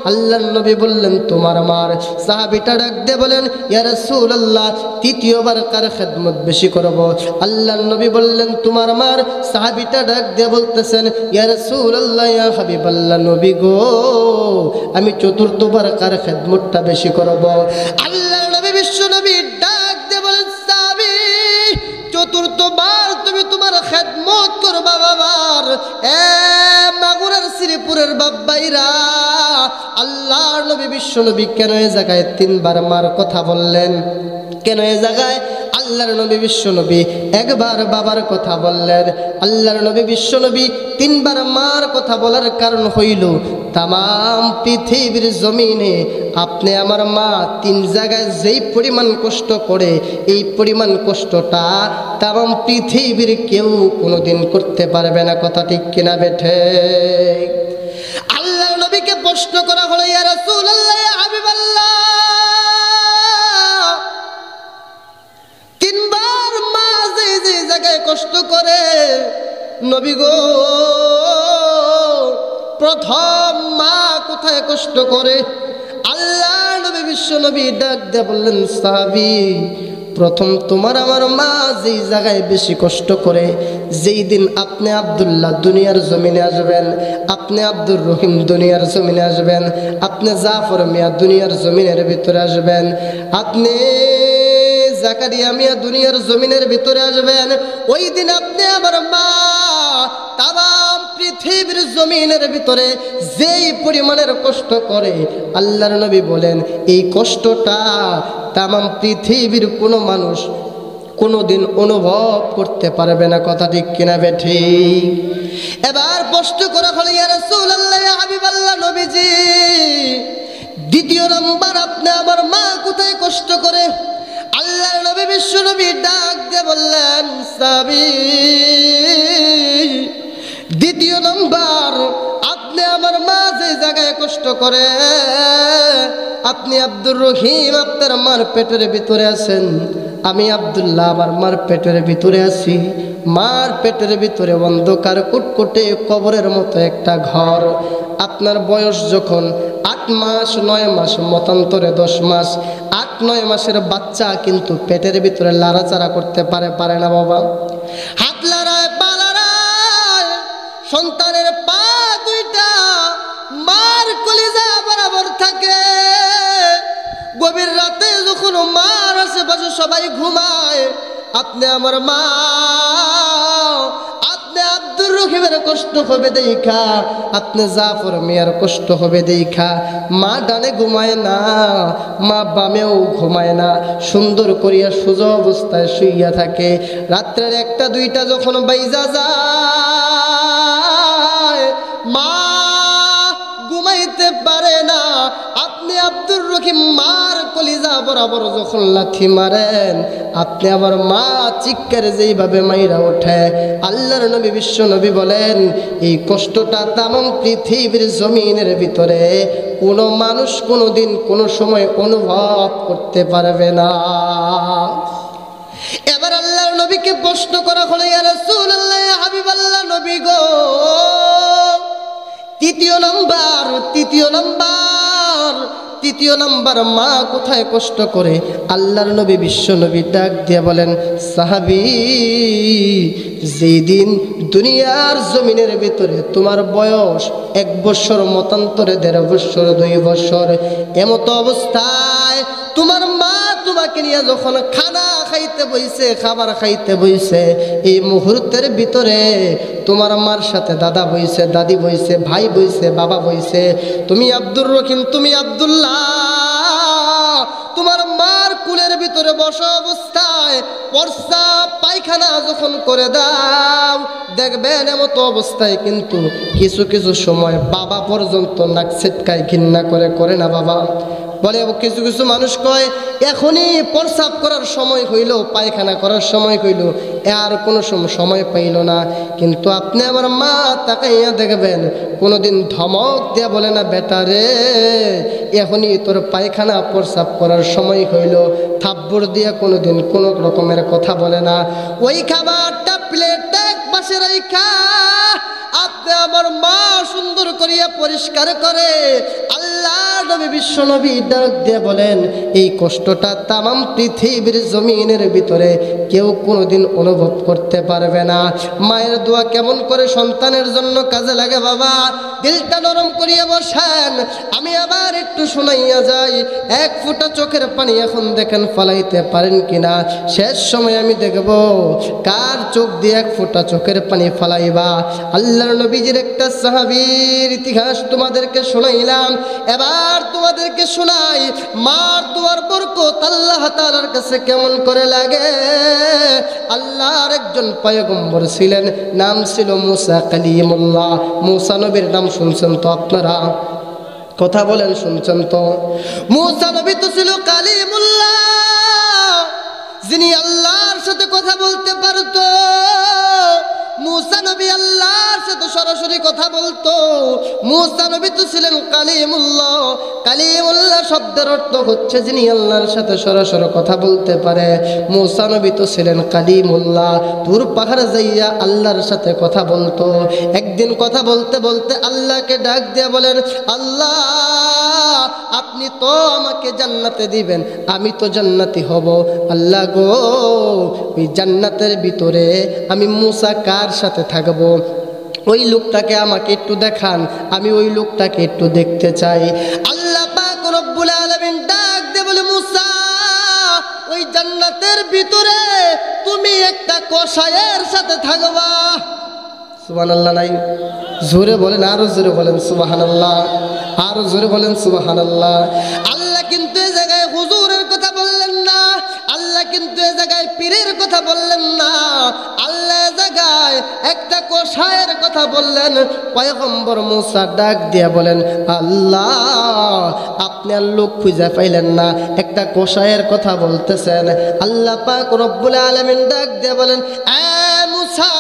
আল্লাহর নবী বললেন, তোমার আমার। সাহাবীটা ডাক দিয়ে বলেন, ইয়া রাসূলুল্লাহ, তৃতীয়বার কার খেদমত বেশি করব? আল্লাহর নবী বললেন, তোমার আমার। সাহাবীটা ডাক দিয়ে বলতেছেন, ইয়া রাসূলুল্লাহ, ইয়া হাবিবাল্লাহ, নবী গো, আমি চতুর্থবার কার খেদমতটা বেশি করব? আল্লাহর নবী বিশ্ব নবী ডাক দিয়ে বলেন, সাহাবী, চতুর্থবার তুমি তোমার খেদমত করবা বাবার। মাগুরার শ্রীপুরের বাব্বাইরা, আল্লাহর নবী বিশ্ব নবী কেন এ জায়গায় তিনবার মার কথা বললেন? কেন এ জায়গায় আল্লাহর নবী বিশ্ব নবী একবার বাবার কথা বললেন, আল্লাহর নবী বিশ্ব নবী তিনবার মার কথা বলার কারণ হইল, তাম পৃথিবীর জমিনে আপনি আমার মা তিন জায়গায় যেই পরিমাণ কষ্ট করে, এই পরিমাণ কষ্টটা তাম পৃথিবীর কেউ কোনোদিন করতে পারবে না। কথা ঠিক কিনা বেঠে? আল্লাহর নবীকে প্রশ্ন করা হলো, ইয়া রাসূলুল্লাহ, ইয়া হাবিবাল্লাহ, তিনবার মা যে জায়গায় কষ্ট করে, নবী গো, প্রথম মা কোথায় কষ্ট করে? আল্লাহ নবী বিশ্ব নবী ডাক দিয়ে বললেন, সাহাবী, প্রথম তোমার আমার মা যেই জায়গায় বেশি কষ্ট করে, যেই দিন আপনি আব্দুল্লাহ দুনিয়ার জমিনে আসবেন, আপনি আব্দুর রহিম দুনিয়ার জমিনে আসবেন, আপনি জাফর মিয়া দুনিয়ার জমিনের ভিতরে আসবেন, আপনি জাকারিয়া মিয়া দুনিয়ার জমিনের ভিতরে আসবেন, ওই দিন আপনি আমার মা তাম পৃথিবীর জমিনের ভিতরে যেই পরিমাণের কষ্ট করে, আল্লাহর নবী বলেন, এই কষ্টটা তাম পৃথিবীর কোনো মানুষ কোনোদিন অনুভব করতে পারবে না। কথা ঠিক কিনা বেঠি? এবার প্রশ্ন করা হলো, ইয়া রাসূলুল্লাহ, ইয়া হাবিবাল্লাহ, নবীজি, দ্বিতীয় নাম্বার আপনি আমার মা কোথায় কষ্ট করে? আল্লাহর নবী বিশ্ব নবী ডাক দিয়ে বললেন, সাহাবী, দ্বিতীয় নম্বর আপনি আমার মা যে জায়গায় কষ্ট করে, আপনি আব্দুর রহিম আপনার মার পেটের ভিতরে আছেন, আমি আব্দুল্লাহ আমার মার পেটের ভিতরে আছি। মার পেটের ভিতরে অন্ধকার কুটকুটে কবরের মতো একটা ঘর। আপনার বয়স যখন 8 মাস 9 মাস, মতান্তরে 10 মাস, 8-9 মাসের বাচ্চা কিন্তু পেটের ভিতরে লাড়াচাড়া করতে পারে না বাবা। হাত লড়ায়, পা লড়ায়, সন্তানের পা দুইটা মার কলিজা বরাবর থাকে। গভীর রাতে যখন মার আশেপাশে সবাই ঘুমায়, আপনি আমার মা, আপনি আব্দুর রহিমের কষ্ট হবে দেখা, আপনি জাফর মিয়ার কষ্ট হবে দেখা, মা ডানে ঘুমায় না, মা বামেও ঘুমায় না, সুন্দর করিয়া সোজা অবস্থায় শুইয়া থাকে। রাত্রের 1টা 2টা যখন বাইজা যায়, মা ঘুমাইতে পারে না। আপনি আব্দুর রহিম মার কলিজা বরাবর যখন লাথি মারেন, আপনি আমার মা চিৎকার যেইভাবে মাইরা ওঠে, আল্লাহর নবী বিশ্ব নবী বলেন, এই কষ্টটা তাম পৃথিবীর জমিনের ভিতরে কোনো মানুষ কোনোদিন কোনো সময় অনুভব করতে পারবে না। এবার আল্লাহর নবীকে প্রশ্ন করা হলো, ইয়া রাসূলুল্লাহ, ইয়া হাবিবাল্লাহ, নবী গো, তৃতীয় নাম্বার মা কোথায় কষ্ট করে? আল্লাহর নবী বিশ্ব নবী ডাক দিয়ে বলেন, সাহাবী, যেই দিন দুনিয়ার জমিনের ভিতরে তোমার বয়স 1 বছর, মতান্তরে 1.5 বছর 2 বছর, এমতো অবস্থায় তোমার মা তোমাকে নিয়ে যখন খানা খাইতে বইছে, খাবার খাইতে বইছে, এই মুহূর্তের ভিতরে তোমার মার সাথে দাদা বইছে, দাদি বইছে, ভাই বইছে, বাবা বইছে, তুমি আব্দুর রহিম, তুমি আব্দুল্লাহ, তোমার মার কুলের ভিতরে বসা অবস্থায় প্রস্রাব পায়খানা যখন করে দাও, দেখবেন এমতো অবস্থায় কিন্তু কিছু কিছু সময় বাবা পর্যন্ত নাক ছিটকায়, ঘৃণা করে না বাবা? বলে কিছু কিছু মানুষ কয় এখনই প্রস্রাব করার সময় হইল, পায়খানা করার সময় হইল, আর কোনো সময় পাইল না। কিন্তু আপনি আমার মা তাকাইয়া দেখবেন কোনোদিন ধমক দিয়া বলে না, বেটা রে এখনই তোর পায়খানা প্রস্রাব করার সময় হইল, থাপ্পড় দিয়া কোনোদিন কোনো রকমের কথা বলে না। ওই খাবারটা প্লেটটা এক পাশে রাইখা আপনি আমার মা সুন্দর করিয়া পরিষ্কার করে আল্লাহ নবী বিশ্ব নবী ডাক দিয়ে বলেন, এই কষ্টটা তামাম পৃথিবীর জমিনের ভিতরে কেউ কোনোদিন অনুভব করতে পারবে না। মায়ের দোয়া কেমন করে সন্তানের জন্য কাজে লাগে বাবা, দিলটা নরম করিয়া বসেন। আমি আবার একটু শোনাইয়া যাই, এক ফোঁটা চোখের পানি এখন দেখেন ফালাইতে পারেন কিনা, শেষ সময় আমি দেখব কার চোখ দিয়ে এক ফোঁটা চোখের পানি ফালাইবা। আল্লাহর নবীজির একটা সাহাবীর ইতিহাস তোমাদেরকে শোনাইলাম, এবার তোমাদেরকে শোনাই মার দোয়ার বরকত আল্লাহ তাআলার কাছে কেমন করে লাগে। আল্লাহর একজন পয়গম্বর ছিলেন, নাম ছিল মুসা কালিমুল্লাহ। মুসা নবীর নাম শুনছেন তো আপনারা? কথা বলেন, শুনছেন তো? মুসা নবী তো ছিল কালিমুল্লাহ, যিনি আল্লাহর সাথে কথা বলতে পারতো। মুসা নবী আল্লাহর সাথে সরাসরি কথা বলতো। মুসা নবী তো ছিলেন কালিমুল্লাহ। কালিমুল্লাহ শব্দের অর্থ হচ্ছে যিনি আল্লাহর সাথে সরাসরি কথা বলতে পারে। মুসা নবী তো ছিলেন কালিমুল্লাহ, তুর পাহাড়ে যাইয়া আল্লাহর সাথে কথা বলতো। একদিন কথা বলতে বলতে আল্লাহকে ডাক দিয়ে বলেন, আল্লাহ আপনি তো আমাকে জান্নাতে দিবেন, আমি তো জান্নাতি হব। আল্লাহ গো, ওই জান্নাতের ভিতরে আমি মুসা কার সাথে থাকবো? ওই লোকটাকে আমাকে একটু দেখান, আমি ওই লোকটাকে একটু দেখতে চাই। আল্লাহ পাক রব্বুল আলামিন ডাক দিয়ে বলে, মুসা ওই জান্নাতের ভিতরে তুমি একটা কসাইয়ের সাথে থাকবা। সুবহানাল্লাহ নাই? জোরে বলেন, আরো জোরে বলেন সুবহানাল্লাহ, আরো জোরে বলেন সুবহানাল্লাহ। আল্লাহ কিন্তু এই জায়গায় হুজুরের কথা বললেন না, আল্লাহ কিন্তু এই জায়গায় পীরের কথা বললেন না, আল্লাহ এই জায়গায় একটা কসাইয়ের কথা বললেন। পয়গম্বর মুসা ডাক দিয়া বলেন, আল্লাহ আপনি আর লোক খুঁজে পাইলেন না, একটা কসাইয়ের কথা বলতেছেন। আল্লাহ পাক রব্বুল আলামিন ডাক দিয়া বলেন, মুসা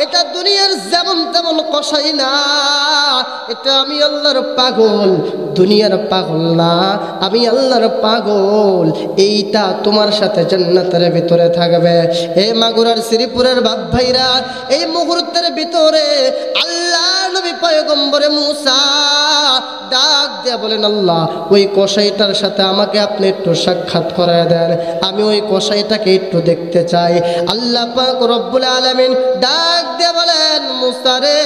এটা দুনিয়ার যেমন তেমন কসাই না, এটা আমি আল্লাহর পাগল, দুনিয়ার পাগল না, আমি আল্লাহর পাগল। এইটা তোমার সাথে জান্নাতের ভিতরে থাকবে। এই মাগুরার শ্রীপুরের বাপ ভাইরা, এই মুহূর্তের ভিতরে আল্লাহ নবী পয়গম্বরে মুসা ডাক দিয়ে বলেন, আল্লাহ ওই কসাইটার সাথে আমাকে আপনি একটু সাক্ষাৎ করায় দেন, আমি ওই কসাইটাকে একটু দেখতে চাই। আল্লাহ পাক রব্বুল আলামিন ডাক দিয়ে বলেন, মুসা রে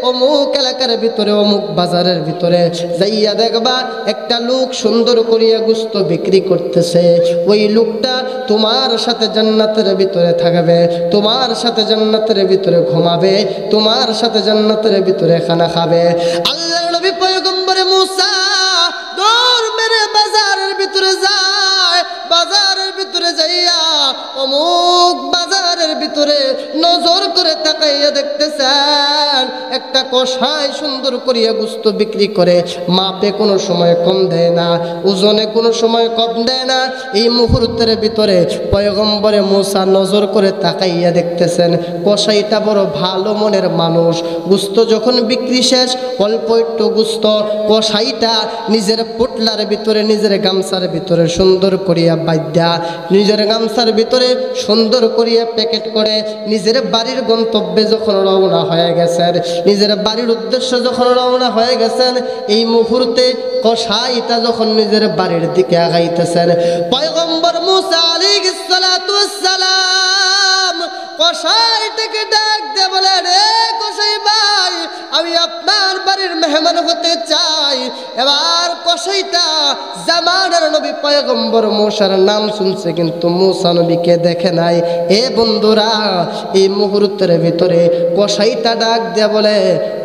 অমুক এলাকার ভিতরে অমুক বাজারের ভিতরে যাইয়া দেখবা একটা লোক সুন্দর করিয়া গোশত বিক্রি করতেছে। ওই লোকটা তোমার সাথে জান্নাতের ভিতরে থাকবে, তোমার সাথে জান্নাতের ভিতরে ঘুমাবে, তোমার সাথে জান্নাতের ভিতরে খানা খাবে। আল্লাহর নবী পয়গম্বরে মুসা দৌড় মেরে বাজারের ভিতরে যায়। বাজারের ভিতরে যাইয়া অমুক বাজারের ভিতরে নজর করে তাকাইয়া দেখতেছেন একটা কসাই সুন্দর করিয়া গোশত বিক্রি করে, মাপে কোনো সময় কম দেয় না, ওজনে কোনো সময় কম দেয় না। এই মুহূর্তের ভিতরে পয়গম্বরে মুসা নজর করে তাকাইয়া দেখতেছেন কসাইটা বড় ভালো মনের মানুষ। গোশত যখন বিক্রি শেষ, অল্প একটু গোশত কসাইটা নিজের পোটলার ভিতরে, নিজের গামছার ভিতরে সুন্দর করিয়া বাঁধা, নিজের গামছার ভিতরে সুন্দর করিয়া প্যাকেট করে নিজের বাড়ির গন্তব্যে যখন রওনা হয়ে গেছেন, নিজের বাড়ির উদ্দেশ্যে যখন রওনা হয়ে গেছেন, এই মুহূর্তে কসাইটা যখন নিজের বাড়ির দিকে আগাইতেছেন, পয়গম্বর মুসা আলাইহিস সালাতু ওয়াস সালাম কসাইটাকে ডাক দিয়ে বলেন, এ কসাই ভাই, আমি আপনার বাড়ির মেহমান হতে চাই। এবার কসাইটা জামানার নবী পয়গম্বর মূসার নাম শুনছে কিন্তু মূসা নবীকে দেখে নাই। এ বন্ধুরা, এই মুহূর্তের ভিতরে কসাইটা ডাক দিয়ে বলে,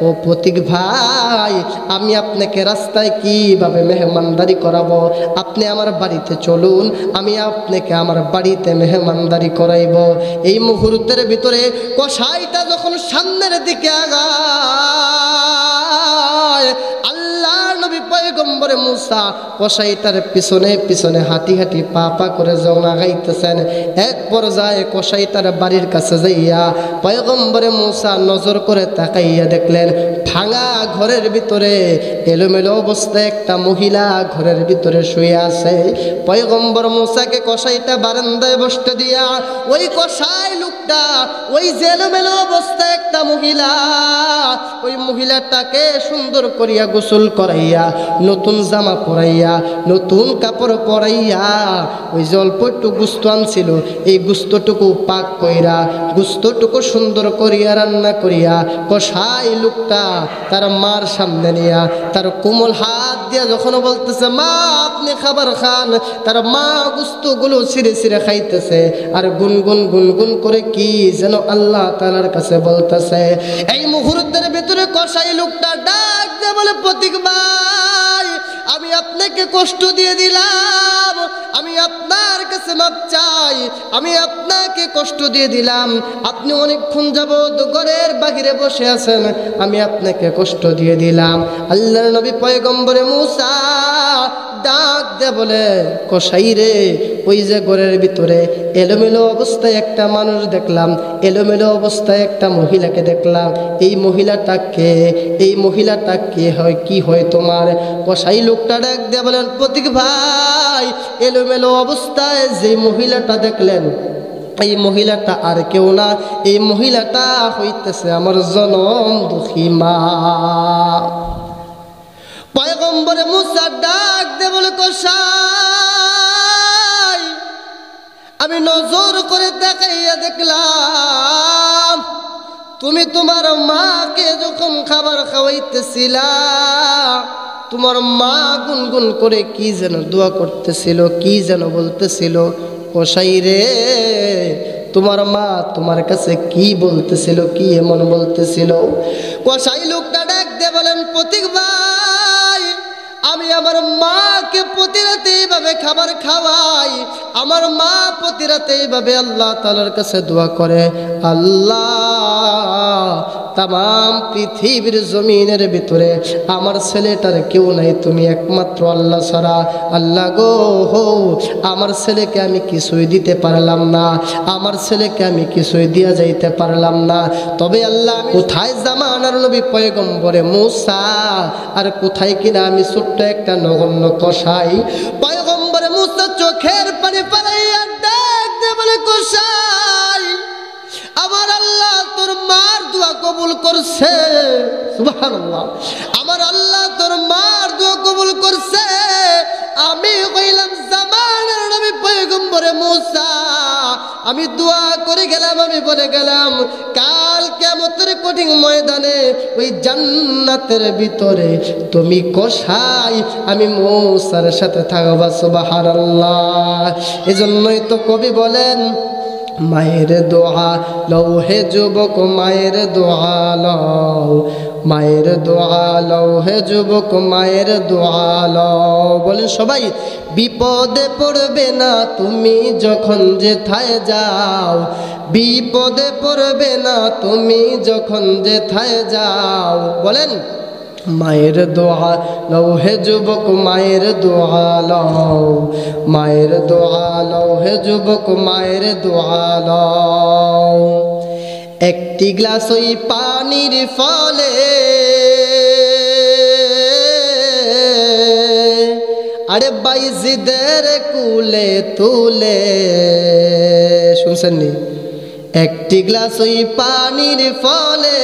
ও প্রতীক ভাই, আমি আপনাকে রাস্তায় কিভাবে মেহমানদারি করাবো? আপনি আমার বাড়িতে চলুন, আমি আপনাকে আমার বাড়িতে মেহমানদারি করাইব। এই মুহূর্তের ভিতরে কসাইটা যখন সামনের দিকে আগায়, আল্লাহ নবী পয়গম্বরে মূসা কসাইটার পিছনে পিছনে হাঁটি হাঁটি পা পা করে যখন আগাইতেছেন, এক পর্যায়ে কসাইটার বাড়ির কাছে যাইয়া পয়গম্বরে মূসা নজর করে তাকাইয়া দেখলেন ভাঙা ঘরের ভিতরে এলোমেলো অবস্থায় একটা মহিলা ঘরের ভিতরে শুয়ে আছে। পয়গম্বর মূসাকে কসাইটা বারান্দায় বসতে দিয়া ওই কসাই লোকটা ওই যে এলোমেলো অবস্থায় একটা মহিলা, ওই মহিলাটাকে সুন্দর করিয়া গোসল করাইয়া, নতুন জামা পরাইয়া, নতুন কাপড় পরাইয়া, ওই যে অল্প একটু গুস্ত আনছিল এই গুস্তটুকু পাক কইরা, গুস্তটুকু সুন্দর করিয়া রান্না করিয়া কসাই লোকটা তার মার সামনে নিয়া তার কোমল হাত দিয়া যখন বলতেছে, মা আপনি খাবার খান, তার মা গুস্তগুলো ছিঁড়ে ছিঁড়ে খাইতেছে আর গুনগুন গুনগুন করে কি যেন আল্লাহ তাআলার কাছে বলতেছে। এই মুহূর্তের ভিতরে কসাই লোকটা ডাক দিয়ে বলে, প্রতীক ভাই, আমি আপনাকে কষ্ট দিয়ে দিলাম, আমি আপনার কাছে মাপ চাই, আমি আপনাকে কষ্ট দিয়ে দিলাম, আপনি অনেকক্ষণ যাবত ঘরের বাহিরে বসে আছেন, আমি আপনাকে কষ্ট দিয়ে দিলাম। আল্লাহর নবী পয়গম্বরে মূসা ডাক দে বলে, কসাই রে, ওই যে ঘরের ভিতরে এলোমেলো অবস্থায় একটা মানুষ দেখলাম, এলোমেলো অবস্থায় একটা মহিলাকে দেখলাম, এই মহিলাটাকে, এই মহিলাটাকে হয় কি হয় তোমার? কসাই লোকটা ডাক দিয়ে বলেন, প্রতীক ভাই, এলোমেলো অবস্থায় যে মহিলাটা দেখলেন এই মহিলাটা আর কেউ না, এই মহিলাটা হইতেছে আমার জনম দুঃখী মা। পয়গম্বরে মূসা ডাক দে বলে, কসাই, আমি নজর করে দেখাইয়া দেখলাম তুমি তোমার মাকে যখন খাবার খাওয়াইতেছিলা, তোমার মা গুনগুন করে কি যেন দোয়া করতেছিল, কি যেন বলতেছিল। কসাই রে, তোমার মা তোমার কাছে কি বলতেছিল, কি এমন বলতেছিল? কসাই লোকটা ডাক দিয়ে বলেন, প্রতীক ভাই, আমি আমার মাকে প্রতি রাতে এইভাবে খাবার খাওয়াই, আমার মা প্রতি রাতে এইভাবে আল্লাহ তাআলার কাছে দোয়া করে, আল্লাহ, তাম পৃথিবীর জমিনের ভিতরে আমার ছেলেটার কেউ নাই, তুমি একমাত্র আল্লাহ ছাড়া। আল্লাহ গো, আমার ছেলেকে আমি কিছুই দিতে পারলাম না, আমার ছেলেকে আমি কিছুই দিয়া যাইতে পারলাম না, তবে আল্লাহ কোথায় জামানার নবী পয়গম্বরে মূসা আর কোথায় কিনা আমি ছোট্ট একটা নগণ্য কসাই। পয়গম্বরে মূসা চোখের পানি ফেলাইয়া ডাক দিয়ে বলে, কসাই, আমার আল্লাহ তোর মার দোয়া কবুল করছে, সুবহানাল্লাহ, আমার আল্লাহ তোর মার দোয়া কবুল করছে। আমি কইলাম জামানার নবী পয়গম্বরে মূসা, আমি দোয়া করে গেলাম, আমি বলে গেলাম কাল কিয়ামতের কঠিন ময়দানে ওই জান্নাতের ভিতরে তুমি কসাই, আমি মূসার সাথে থাকবা, সুবহানাল্লাহ। এজন্যই তো কবি বলেন, মায়ের দোয়া লও হে যুবক, মায়ের দোয়া লও, মায়ের দোয়া লও হে যুবক, মায়ের দোয়া লও। বলেন সবাই, বিপদে পড়বে না তুমি যখন যেথায় যাও, বিপদে পড়বে না তুমি যখন যেথায় যাও। বলেন, মায়ের দোয়া লও হে যুবক, মায়ের দোয়া লও, মায়ের দোয়া লও হে যুবক, মায়ের দোয়া লও। একটি গ্লাস ওই পানির ফলে আরে বাইজিদের কুলে তুলে, শুনছেন নি? একটি গ্লাস ওই পানির ফলে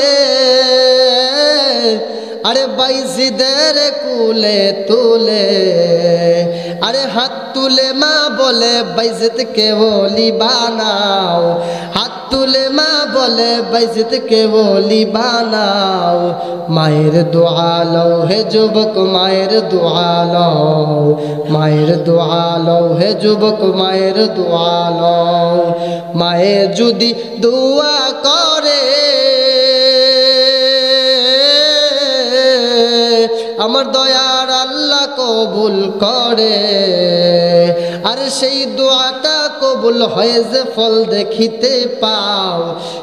আরে বাইজিদের কুলে তুলে, আরে হাত তুলে মা বলে বাইজিদকে ওলি বানাও, হাত তুলে মা বলে বাইজিদকে ওলি বানাও। মায়ের দোয়া লও হে যুবক, মায়ের দোয়া লও, মায়ের দোয়া লও হে যুবক, মায়ের দোয়া লও। মায়ের যদি দোয়া করে আমার দয়ার আল্লাহ কবুল করে, আর সেই দোয়াটা কবুল হয় যে ফল দেখিতে পাও,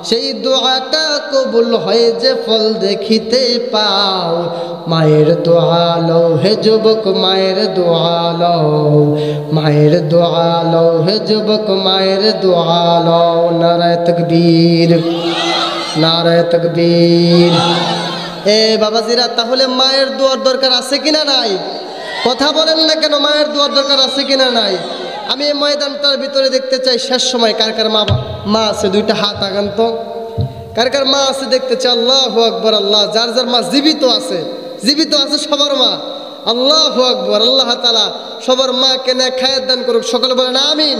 সেই দোয়াটা কবুল হয় যে ফল দেখিতে পাও। মায়ের দোয়া লও হে যুবক, মায়ের দোয়া লও, মায়ের দোয়া লও হে যুবক, মায়ের দোয়া লও। নারায়ে তাকবীর, নারায়ে তাকবীর। এ বাবাজিরা, তাহলে মায়ের দোয়ার দরকার আছে কিনা নাই? কথা বলেন না কেন, মায়ের দোয়ার দরকার আছে কিনা নাই? আমি এই ময়দানটার ভিতরে দেখতে চাই শেষ সময় কার কার মা আছে, দুইটা হাত আগান তো। কার কার মা আছে দেখতে চাই? আল্লাহু আকবার। আল্লাহ, যার যার মা জীবিত আছে, জীবিত আছে সবার মা। আল্লাহু আকবার। আল্লাহ তাআলা সবার মাকে নেক হায়াত দান করুক। সকলে বলেন আমিন।